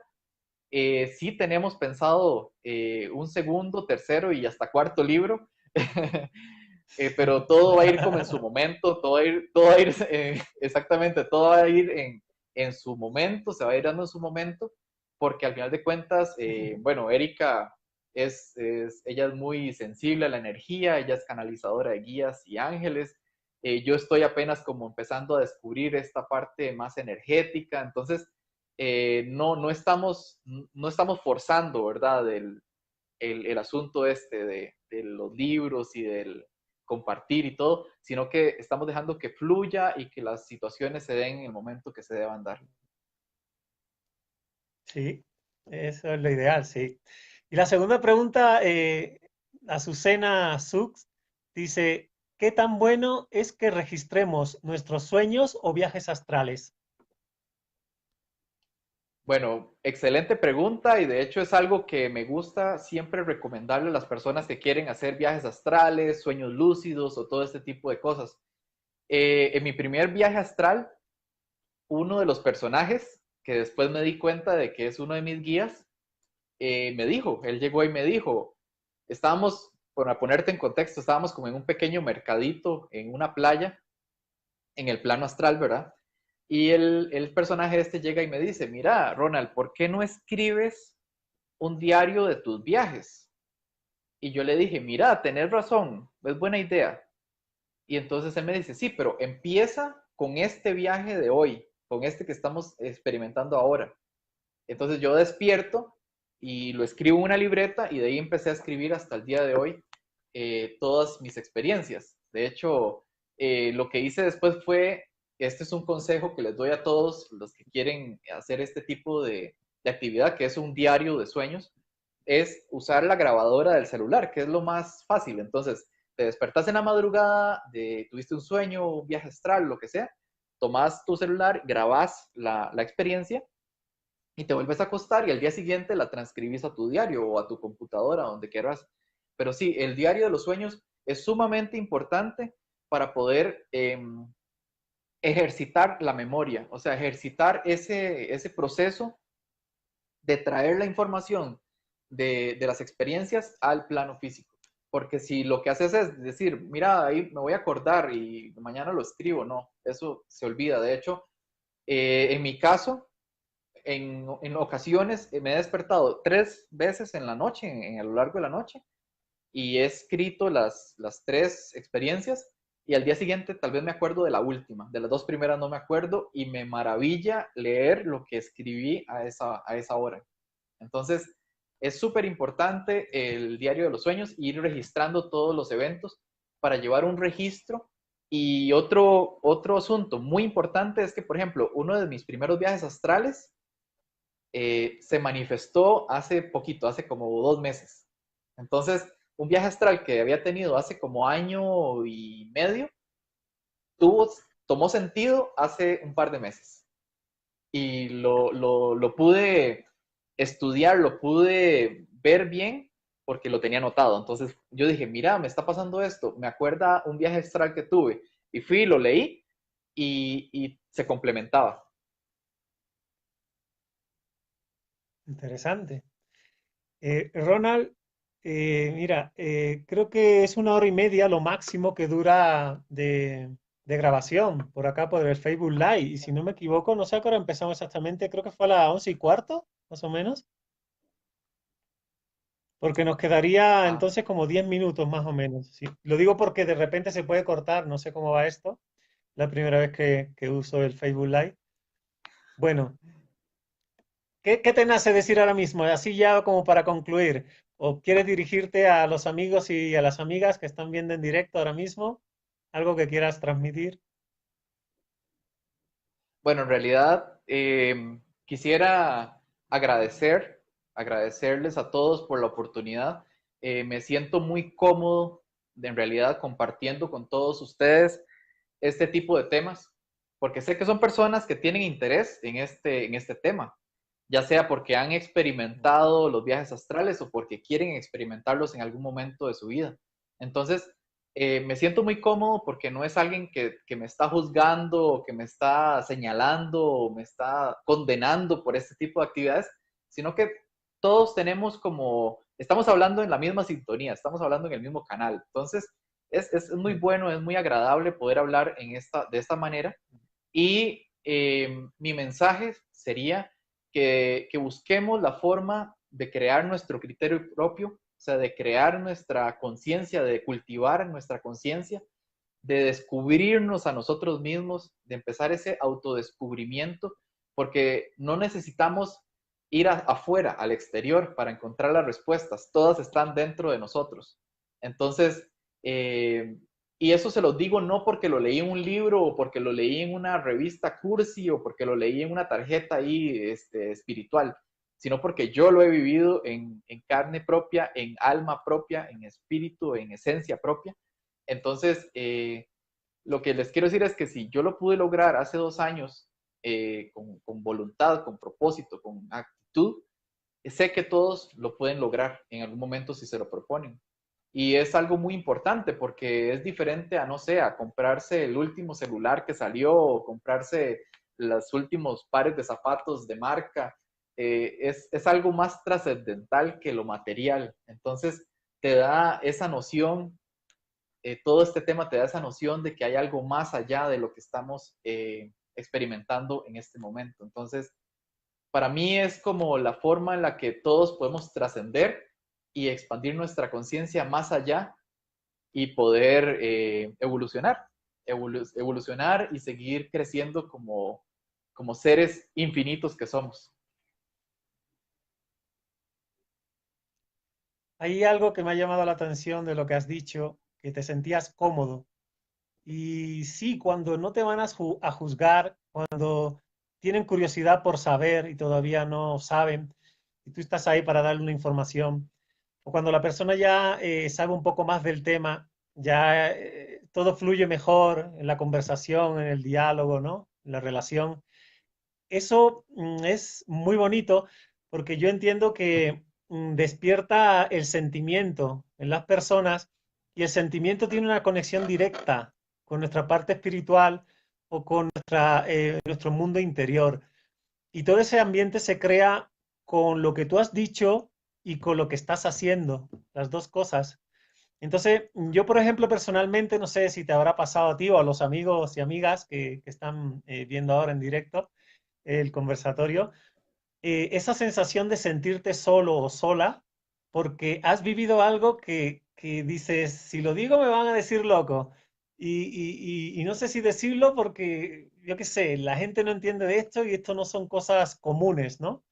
[SPEAKER 3] Sí tenemos pensado un segundo, tercero y hasta cuarto libro, pero todo va a ir como en su momento, todo va a ir exactamente, todo va a ir en su momento, se va a ir dando en su momento, porque al final de cuentas, bueno, Erika ella es muy sensible a la energía, ella es canalizadora de guías y ángeles. Yo estoy apenas como empezando a descubrir esta parte más energética, entonces no estamos forzando, ¿verdad? El asunto de los libros y del compartir y todo, sino que estamos dejando que fluya y que las situaciones se den en el momento que se deban dar.
[SPEAKER 1] Sí, eso es lo ideal, sí. Y la segunda pregunta, Azucena Sux dice, ¿qué tan bueno es que registremos nuestros sueños o viajes astrales?
[SPEAKER 3] Bueno, excelente pregunta y de hecho es algo que me gusta siempre recomendarle a las personas que quieren hacer viajes astrales, sueños lúcidos o todo este tipo de cosas. En mi primer viaje astral, uno de los personajes, que después me di cuenta de que es uno de mis guías, me dijo, él llegó y me dijo, estábamos, para ponerte en contexto, estábamos como en un pequeño mercadito en una playa, en el plano astral, ¿verdad? Y el personaje este llega y me dice, mira, Ronald, ¿por qué no escribes un diario de tus viajes? Y yo le dije, mira, tenés razón, es buena idea. Y entonces él me dice, sí, pero empieza con este viaje de hoy, con este que estamos experimentando ahora. Entonces yo despierto y lo escribo en una libreta y de ahí empecé a escribir hasta el día de hoy todas mis experiencias. De hecho, lo que hice después fue, este es un consejo que les doy a todos los que quieren hacer este tipo de actividad, que es un diario de sueños, es usar la grabadora del celular, que es lo más fácil. Entonces, te despertas en la madrugada, tuviste un sueño, un viaje astral, lo que sea, tomas tu celular, grabas la experiencia y te vuelves a acostar y al día siguiente la transcribís a tu diario o a tu computadora, donde quieras. Pero sí, el diario de los sueños es sumamente importante para poder ejercitar la memoria, o sea, ejercitar ese proceso de traer la información de las experiencias al plano físico. Porque si lo que haces es decir, mira, ahí me voy a acordar y mañana lo escribo, no, eso se olvida. De hecho, en mi caso, en ocasiones me he despertado 3 veces en la noche, a lo largo de la noche, y he escrito las 3 experiencias y al día siguiente tal vez me acuerdo de la última, de las 2 primeras no me acuerdo y me maravilla leer lo que escribí a esa hora. Entonces, es súper importante el diario de los sueños, ir registrando todos los eventos para llevar un registro. Y otro asunto muy importante es que, por ejemplo, uno de mis primeros viajes astrales se manifestó hace poquito, hace como 2 meses. Entonces, un viaje astral que había tenido hace como año y medio, tomó sentido hace un par de meses. Y lo pude estudiar, lo pude ver bien porque lo tenía anotado. Entonces yo dije, mira, me está pasando esto, me acuerda un viaje astral que tuve. Y fui, lo leí y se complementaba.
[SPEAKER 1] Interesante. Ronald, mira, creo que es 1 hora y media lo máximo que dura de grabación por acá por el Facebook Live. Y si no me equivoco, no sé a qué hora empezamos exactamente, creo que fue a las 11:15, más o menos. Porque nos quedaría
[SPEAKER 3] Ah,
[SPEAKER 1] entonces como 10 minutos más o menos. Sí. Lo digo porque de repente se puede cortar, no sé cómo va esto. La primera vez que uso el Facebook Live. Bueno, ¿qué te nace decir ahora mismo? Así ya como para concluir. ¿O quieres dirigirte a los amigos y a las amigas que están viendo en directo ahora mismo? ¿Algo que quieras transmitir?
[SPEAKER 3] bueno, en realidad quisiera agradecerles a todos por la oportunidad. Me siento muy cómodo en realidad compartiendo con todos ustedes este tipo de temas, porque sé que son personas que tienen interés en este tema, ya sea porque han experimentado los viajes astrales o porque quieren experimentarlos en algún momento de su vida. Entonces, me siento muy cómodo porque no es alguien que me está juzgando o que me está señalando o me está condenando por este tipo de actividades, sino que todos tenemos como, estamos hablando en la misma sintonía, estamos hablando en el mismo canal. Entonces, es muy bueno, es muy agradable poder hablar de esta manera. Y mi mensaje sería que busquemos la forma de crear nuestro criterio propio, o sea, de crear nuestra conciencia, de cultivar nuestra conciencia, de descubrirnos a nosotros mismos, de empezar ese autodescubrimiento, porque no necesitamos ir afuera, al exterior, para encontrar las respuestas. Todas están dentro de nosotros. Entonces, eh, y eso se lo digo no porque lo leí en un libro o porque lo leí en una revista cursi o porque lo leí en una tarjeta ahí espiritual, sino porque yo lo he vivido en carne propia, en alma propia, en espíritu, en esencia propia. Entonces, lo que les quiero decir es que si yo lo pude lograr hace 2 años con voluntad, con propósito, con actitud, sé que todos lo pueden lograr en algún momento si se lo proponen. Y es algo muy importante porque es diferente a, no sé, a comprarse el último celular que salió o comprarse los últimos pares de zapatos de marca. Es algo más trascendental que lo material. Entonces, te da esa noción, todo este tema te da esa noción de que hay algo más allá de lo que estamos experimentando en este momento. Entonces, para mí es como la forma en la que todos podemos trascender y expandir nuestra conciencia más allá y poder evolucionar y seguir creciendo como seres infinitos que somos.
[SPEAKER 1] hay algo que me ha llamado la atención de lo que has dicho, que te sentías cómodo. Y sí, cuando no te van a juzgar, cuando tienen curiosidad por saber y todavía no saben, y tú estás ahí para darle una información, o cuando la persona ya sabe un poco más del tema, ya todo fluye mejor en la conversación, en el diálogo, ¿no? En la relación. Eso es muy bonito porque yo entiendo que despierta el sentimiento en las personas y el sentimiento tiene una conexión directa con nuestra parte espiritual o con nuestro mundo interior. Y todo ese ambiente se crea con lo que tú has dicho y con lo que estás haciendo, las dos cosas. Entonces, yo, por ejemplo, personalmente, no sé si te habrá pasado a ti o a los amigos y amigas que están viendo ahora en directo el conversatorio, esa sensación de sentirte solo o sola porque has vivido algo que dices, si lo digo me van a decir loco. Y no sé si decirlo porque, yo qué sé, la gente no entiende de esto y esto no son cosas comunes, ¿no?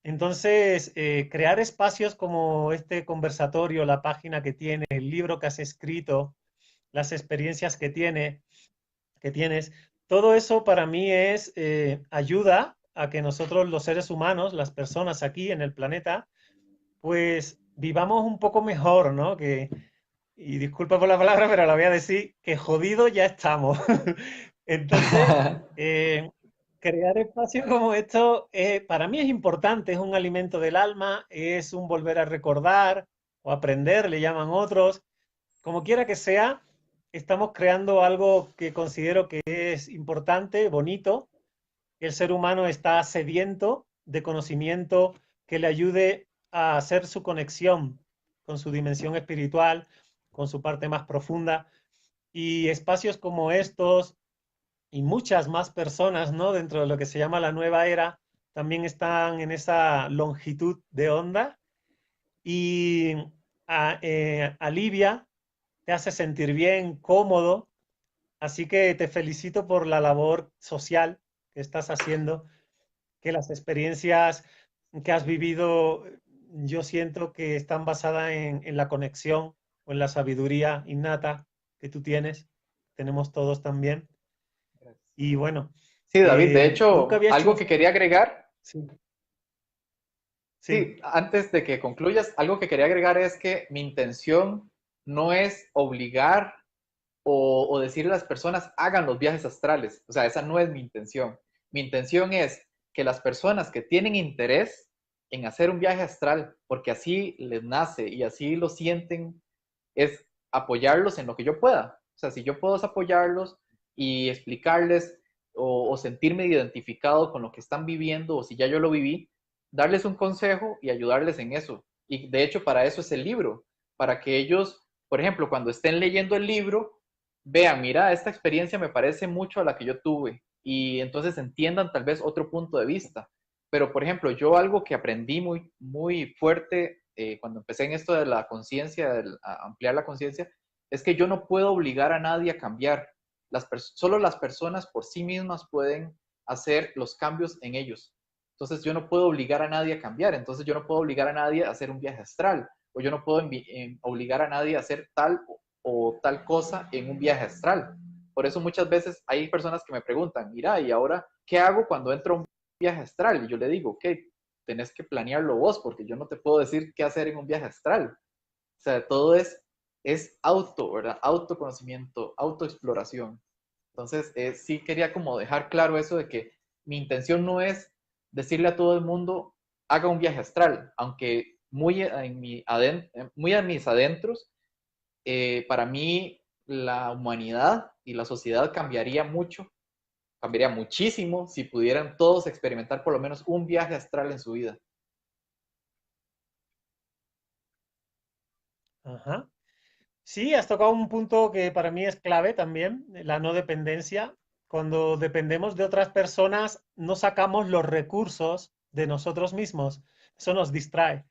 [SPEAKER 1] Entonces, crear espacios como este conversatorio, la página que tiene, el libro que has escrito, las experiencias que tienes, todo eso para mí es ayuda a que nosotros los seres humanos, las personas aquí en el planeta, pues vivamos un poco mejor, ¿no? Y disculpa por la palabra, pero la voy a decir, que jodido ya estamos. Entonces, eh, crear espacios como esto para mí es importante, es un alimento del alma, es un volver a recordar o aprender, le llaman otros. Como quiera que sea, estamos creando algo que considero que es importante, bonito. El ser humano está sediento de conocimiento que le ayude a hacer su conexión con su dimensión espiritual, con su parte más profunda. Y espacios como estos y muchas más personas, ¿no? Dentro de lo que se llama la nueva era, también están en esa longitud de onda y alivia, te hace sentir bien, cómodo. Así que te felicito por la labor social que estás haciendo, que las experiencias que has vivido, yo siento que están basadas en la conexión o en la sabiduría innata que tú tienes, tenemos todos también. Y bueno,
[SPEAKER 3] Sí, David, de
[SPEAKER 1] nunca
[SPEAKER 3] hecho,
[SPEAKER 1] había hecho
[SPEAKER 3] algo
[SPEAKER 1] un...
[SPEAKER 3] que quería agregar,
[SPEAKER 1] Sí, sí,
[SPEAKER 3] sí, antes de que concluyas, algo que quería agregar es que mi intención no es obligar o decirle a las personas hagan los viajes astrales. O sea, esa no es mi intención. Mi intención es que las personas que tienen interés en hacer un viaje astral, porque así les nace y así lo sienten, es apoyarlos en lo que yo pueda. O sea, si yo puedo apoyarlos y explicarles o sentirme identificado con lo que están viviendo o si ya yo lo viví, darles un consejo y ayudarles en eso. Y de hecho para eso es el libro, para que ellos, por ejemplo, cuando estén leyendo el libro, vean, mira, esta experiencia me parece mucho a la que yo tuve y entonces entiendan tal vez otro punto de vista. Pero, por ejemplo, yo algo que aprendí muy fuerte cuando empecé en esto de la conciencia, a ampliar la conciencia, es que yo no puedo obligar a nadie a cambiar. Solo las personas por sí mismas pueden hacer los cambios en ellos. Entonces yo no puedo obligar a nadie a cambiar. Entonces yo no puedo obligar a nadie a hacer un viaje astral. O yo no puedo obligar a nadie a hacer tal o tal cosa en un viaje astral. Por eso muchas veces hay personas que me preguntan, mira, ¿y ahora qué hago cuando entro a un viaje astral? Y yo le digo, ok, tenés que planearlo vos, porque yo no te puedo decir qué hacer en un viaje astral. O sea, todo es auto, ¿verdad? Autoconocimiento, autoexploración. Entonces, sí quería como dejar claro eso de que mi intención no es decirle a todo el mundo, haga un viaje astral, aunque muy a mis adentros, para mí la humanidad y la sociedad cambiaría mucho, cambiaría muchísimo si pudieran todos experimentar por lo menos un viaje astral en su vida.
[SPEAKER 1] ajá. Sí, has tocado un punto que para mí es clave también, la no dependencia. Cuando dependemos de otras personas, no sacamos los recursos de nosotros mismos. Eso nos distrae.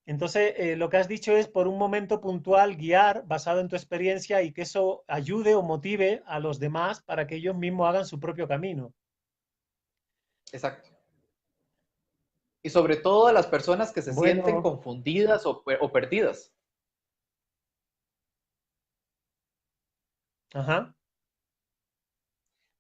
[SPEAKER 1] Entonces, lo que has dicho es por un momento puntual guiar basado en tu experiencia y que eso ayude o motive a los demás para que ellos mismos hagan su propio camino.
[SPEAKER 3] Exacto. Y sobre todo a las personas que se sienten
[SPEAKER 1] Bueno,
[SPEAKER 3] confundidas o perdidas.
[SPEAKER 1] ajá.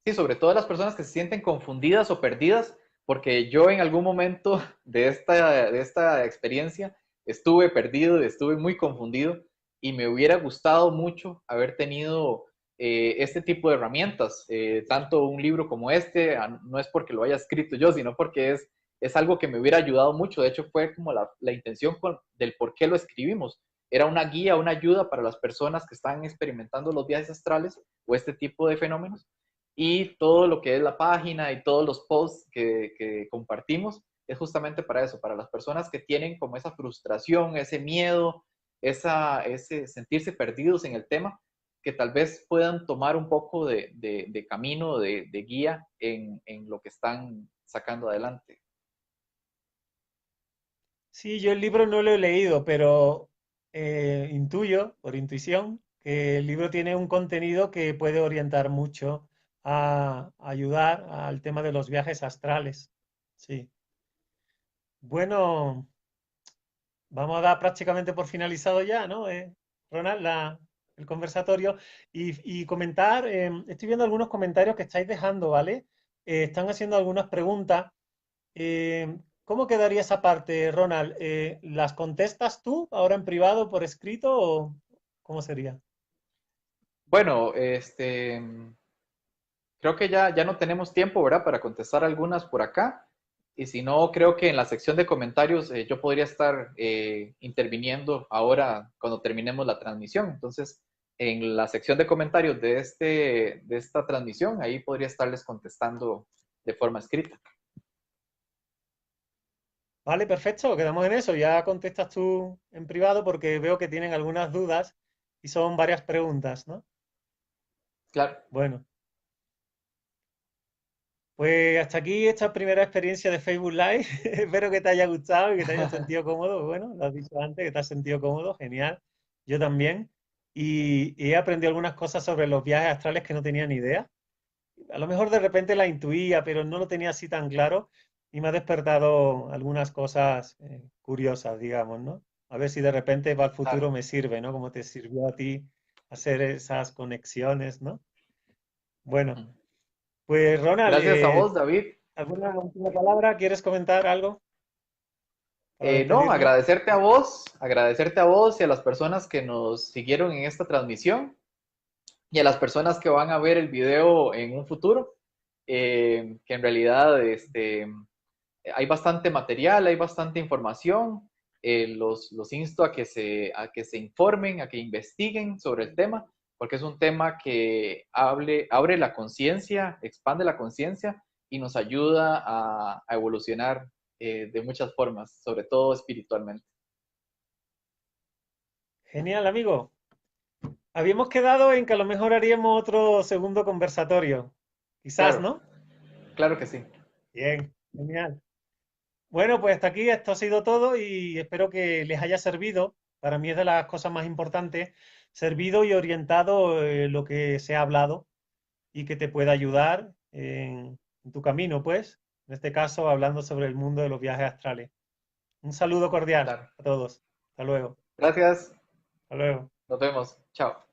[SPEAKER 3] Sí, sobre todo a las personas que se sienten confundidas o perdidas, porque yo en algún momento de esta experiencia estuve perdido, estuve muy confundido y me hubiera gustado mucho haber tenido este tipo de herramientas, tanto un libro como este, no es porque lo haya escrito yo, sino porque es algo que me hubiera ayudado mucho. De hecho, fue como la intención del por qué lo escribimos. Era una guía, una ayuda para las personas que están experimentando los viajes astrales o este tipo de fenómenos, y todo lo que es la página y todos los posts que compartimos es justamente para eso, para las personas que tienen como esa frustración, ese miedo, ese sentirse perdidos en el tema, que tal vez puedan tomar un poco de camino, de guía en lo que están sacando adelante.
[SPEAKER 1] Sí, yo el libro no lo he leído, pero intuyo, por intuición, que el libro tiene un contenido que puede orientar mucho a ayudar al tema de los viajes astrales. Sí. Bueno, vamos a dar prácticamente por finalizado ya, ¿no? Ronald, el conversatorio. Y comentar, estoy viendo algunos comentarios que estáis dejando, ¿vale? Están haciendo algunas preguntas. ¿Cómo quedaría esa parte, Ronald? ¿Las contestas tú ahora en privado por escrito o cómo sería?
[SPEAKER 3] Bueno, creo que ya no tenemos tiempo, ¿verdad? Para contestar algunas por acá. Y si no, creo que en la sección de comentarios yo podría estar interviniendo ahora cuando terminemos la transmisión. Entonces, en la sección de comentarios de esta transmisión, ahí podría estarles contestando de forma escrita.
[SPEAKER 1] Vale, perfecto, quedamos en eso. Ya contestas tú en privado porque veo que tienen algunas dudas y son varias preguntas, ¿no?
[SPEAKER 3] Claro,
[SPEAKER 1] Bueno, pues hasta aquí esta primera experiencia de Facebook Live. Espero que te haya gustado y que te hayas sentido cómodo. Bueno, lo has dicho antes, que te has sentido cómodo, genial. Yo también. Y he aprendido algunas cosas sobre los viajes astrales que no tenía ni idea. A lo mejor de repente la intuía, pero no lo tenía así tan claro y me ha despertado algunas cosas curiosas, digamos, ¿no? A ver si de repente para el futuro
[SPEAKER 3] claro.
[SPEAKER 1] me sirve, ¿no? Como te sirvió a ti hacer esas conexiones, ¿no? Bueno,
[SPEAKER 3] Ujú.
[SPEAKER 1] pues Ronald,
[SPEAKER 3] Gracias a vos, David.
[SPEAKER 1] ¿alguna última palabra? ¿Quieres comentar algo para
[SPEAKER 3] No,
[SPEAKER 1] despedirnos?
[SPEAKER 3] agradecerte a vos y a las personas que nos siguieron en esta transmisión y a las personas que van a ver el video en un futuro, que en realidad hay bastante material, hay bastante información. Los insto a que se informen, a que investiguen sobre el tema, porque es un tema que abre la conciencia, expande la conciencia y nos ayuda a evolucionar de muchas formas, sobre todo espiritualmente.
[SPEAKER 1] Genial, amigo. Habíamos quedado en que a lo mejor haríamos otro segundo conversatorio. Quizás,
[SPEAKER 3] Claro,
[SPEAKER 1] ¿no?
[SPEAKER 3] claro que sí.
[SPEAKER 1] Bien, genial. Bueno, pues hasta aquí esto ha sido todo y espero que les haya servido. Para mí es de las cosas más importantes, servido y orientado lo que se ha hablado y que te pueda ayudar en tu camino, pues, en este caso hablando sobre el mundo de los viajes astrales. Un saludo cordial
[SPEAKER 3] Claro.
[SPEAKER 1] a todos. Hasta luego.
[SPEAKER 3] Gracias.
[SPEAKER 1] Hasta luego.
[SPEAKER 3] Nos vemos. Chao.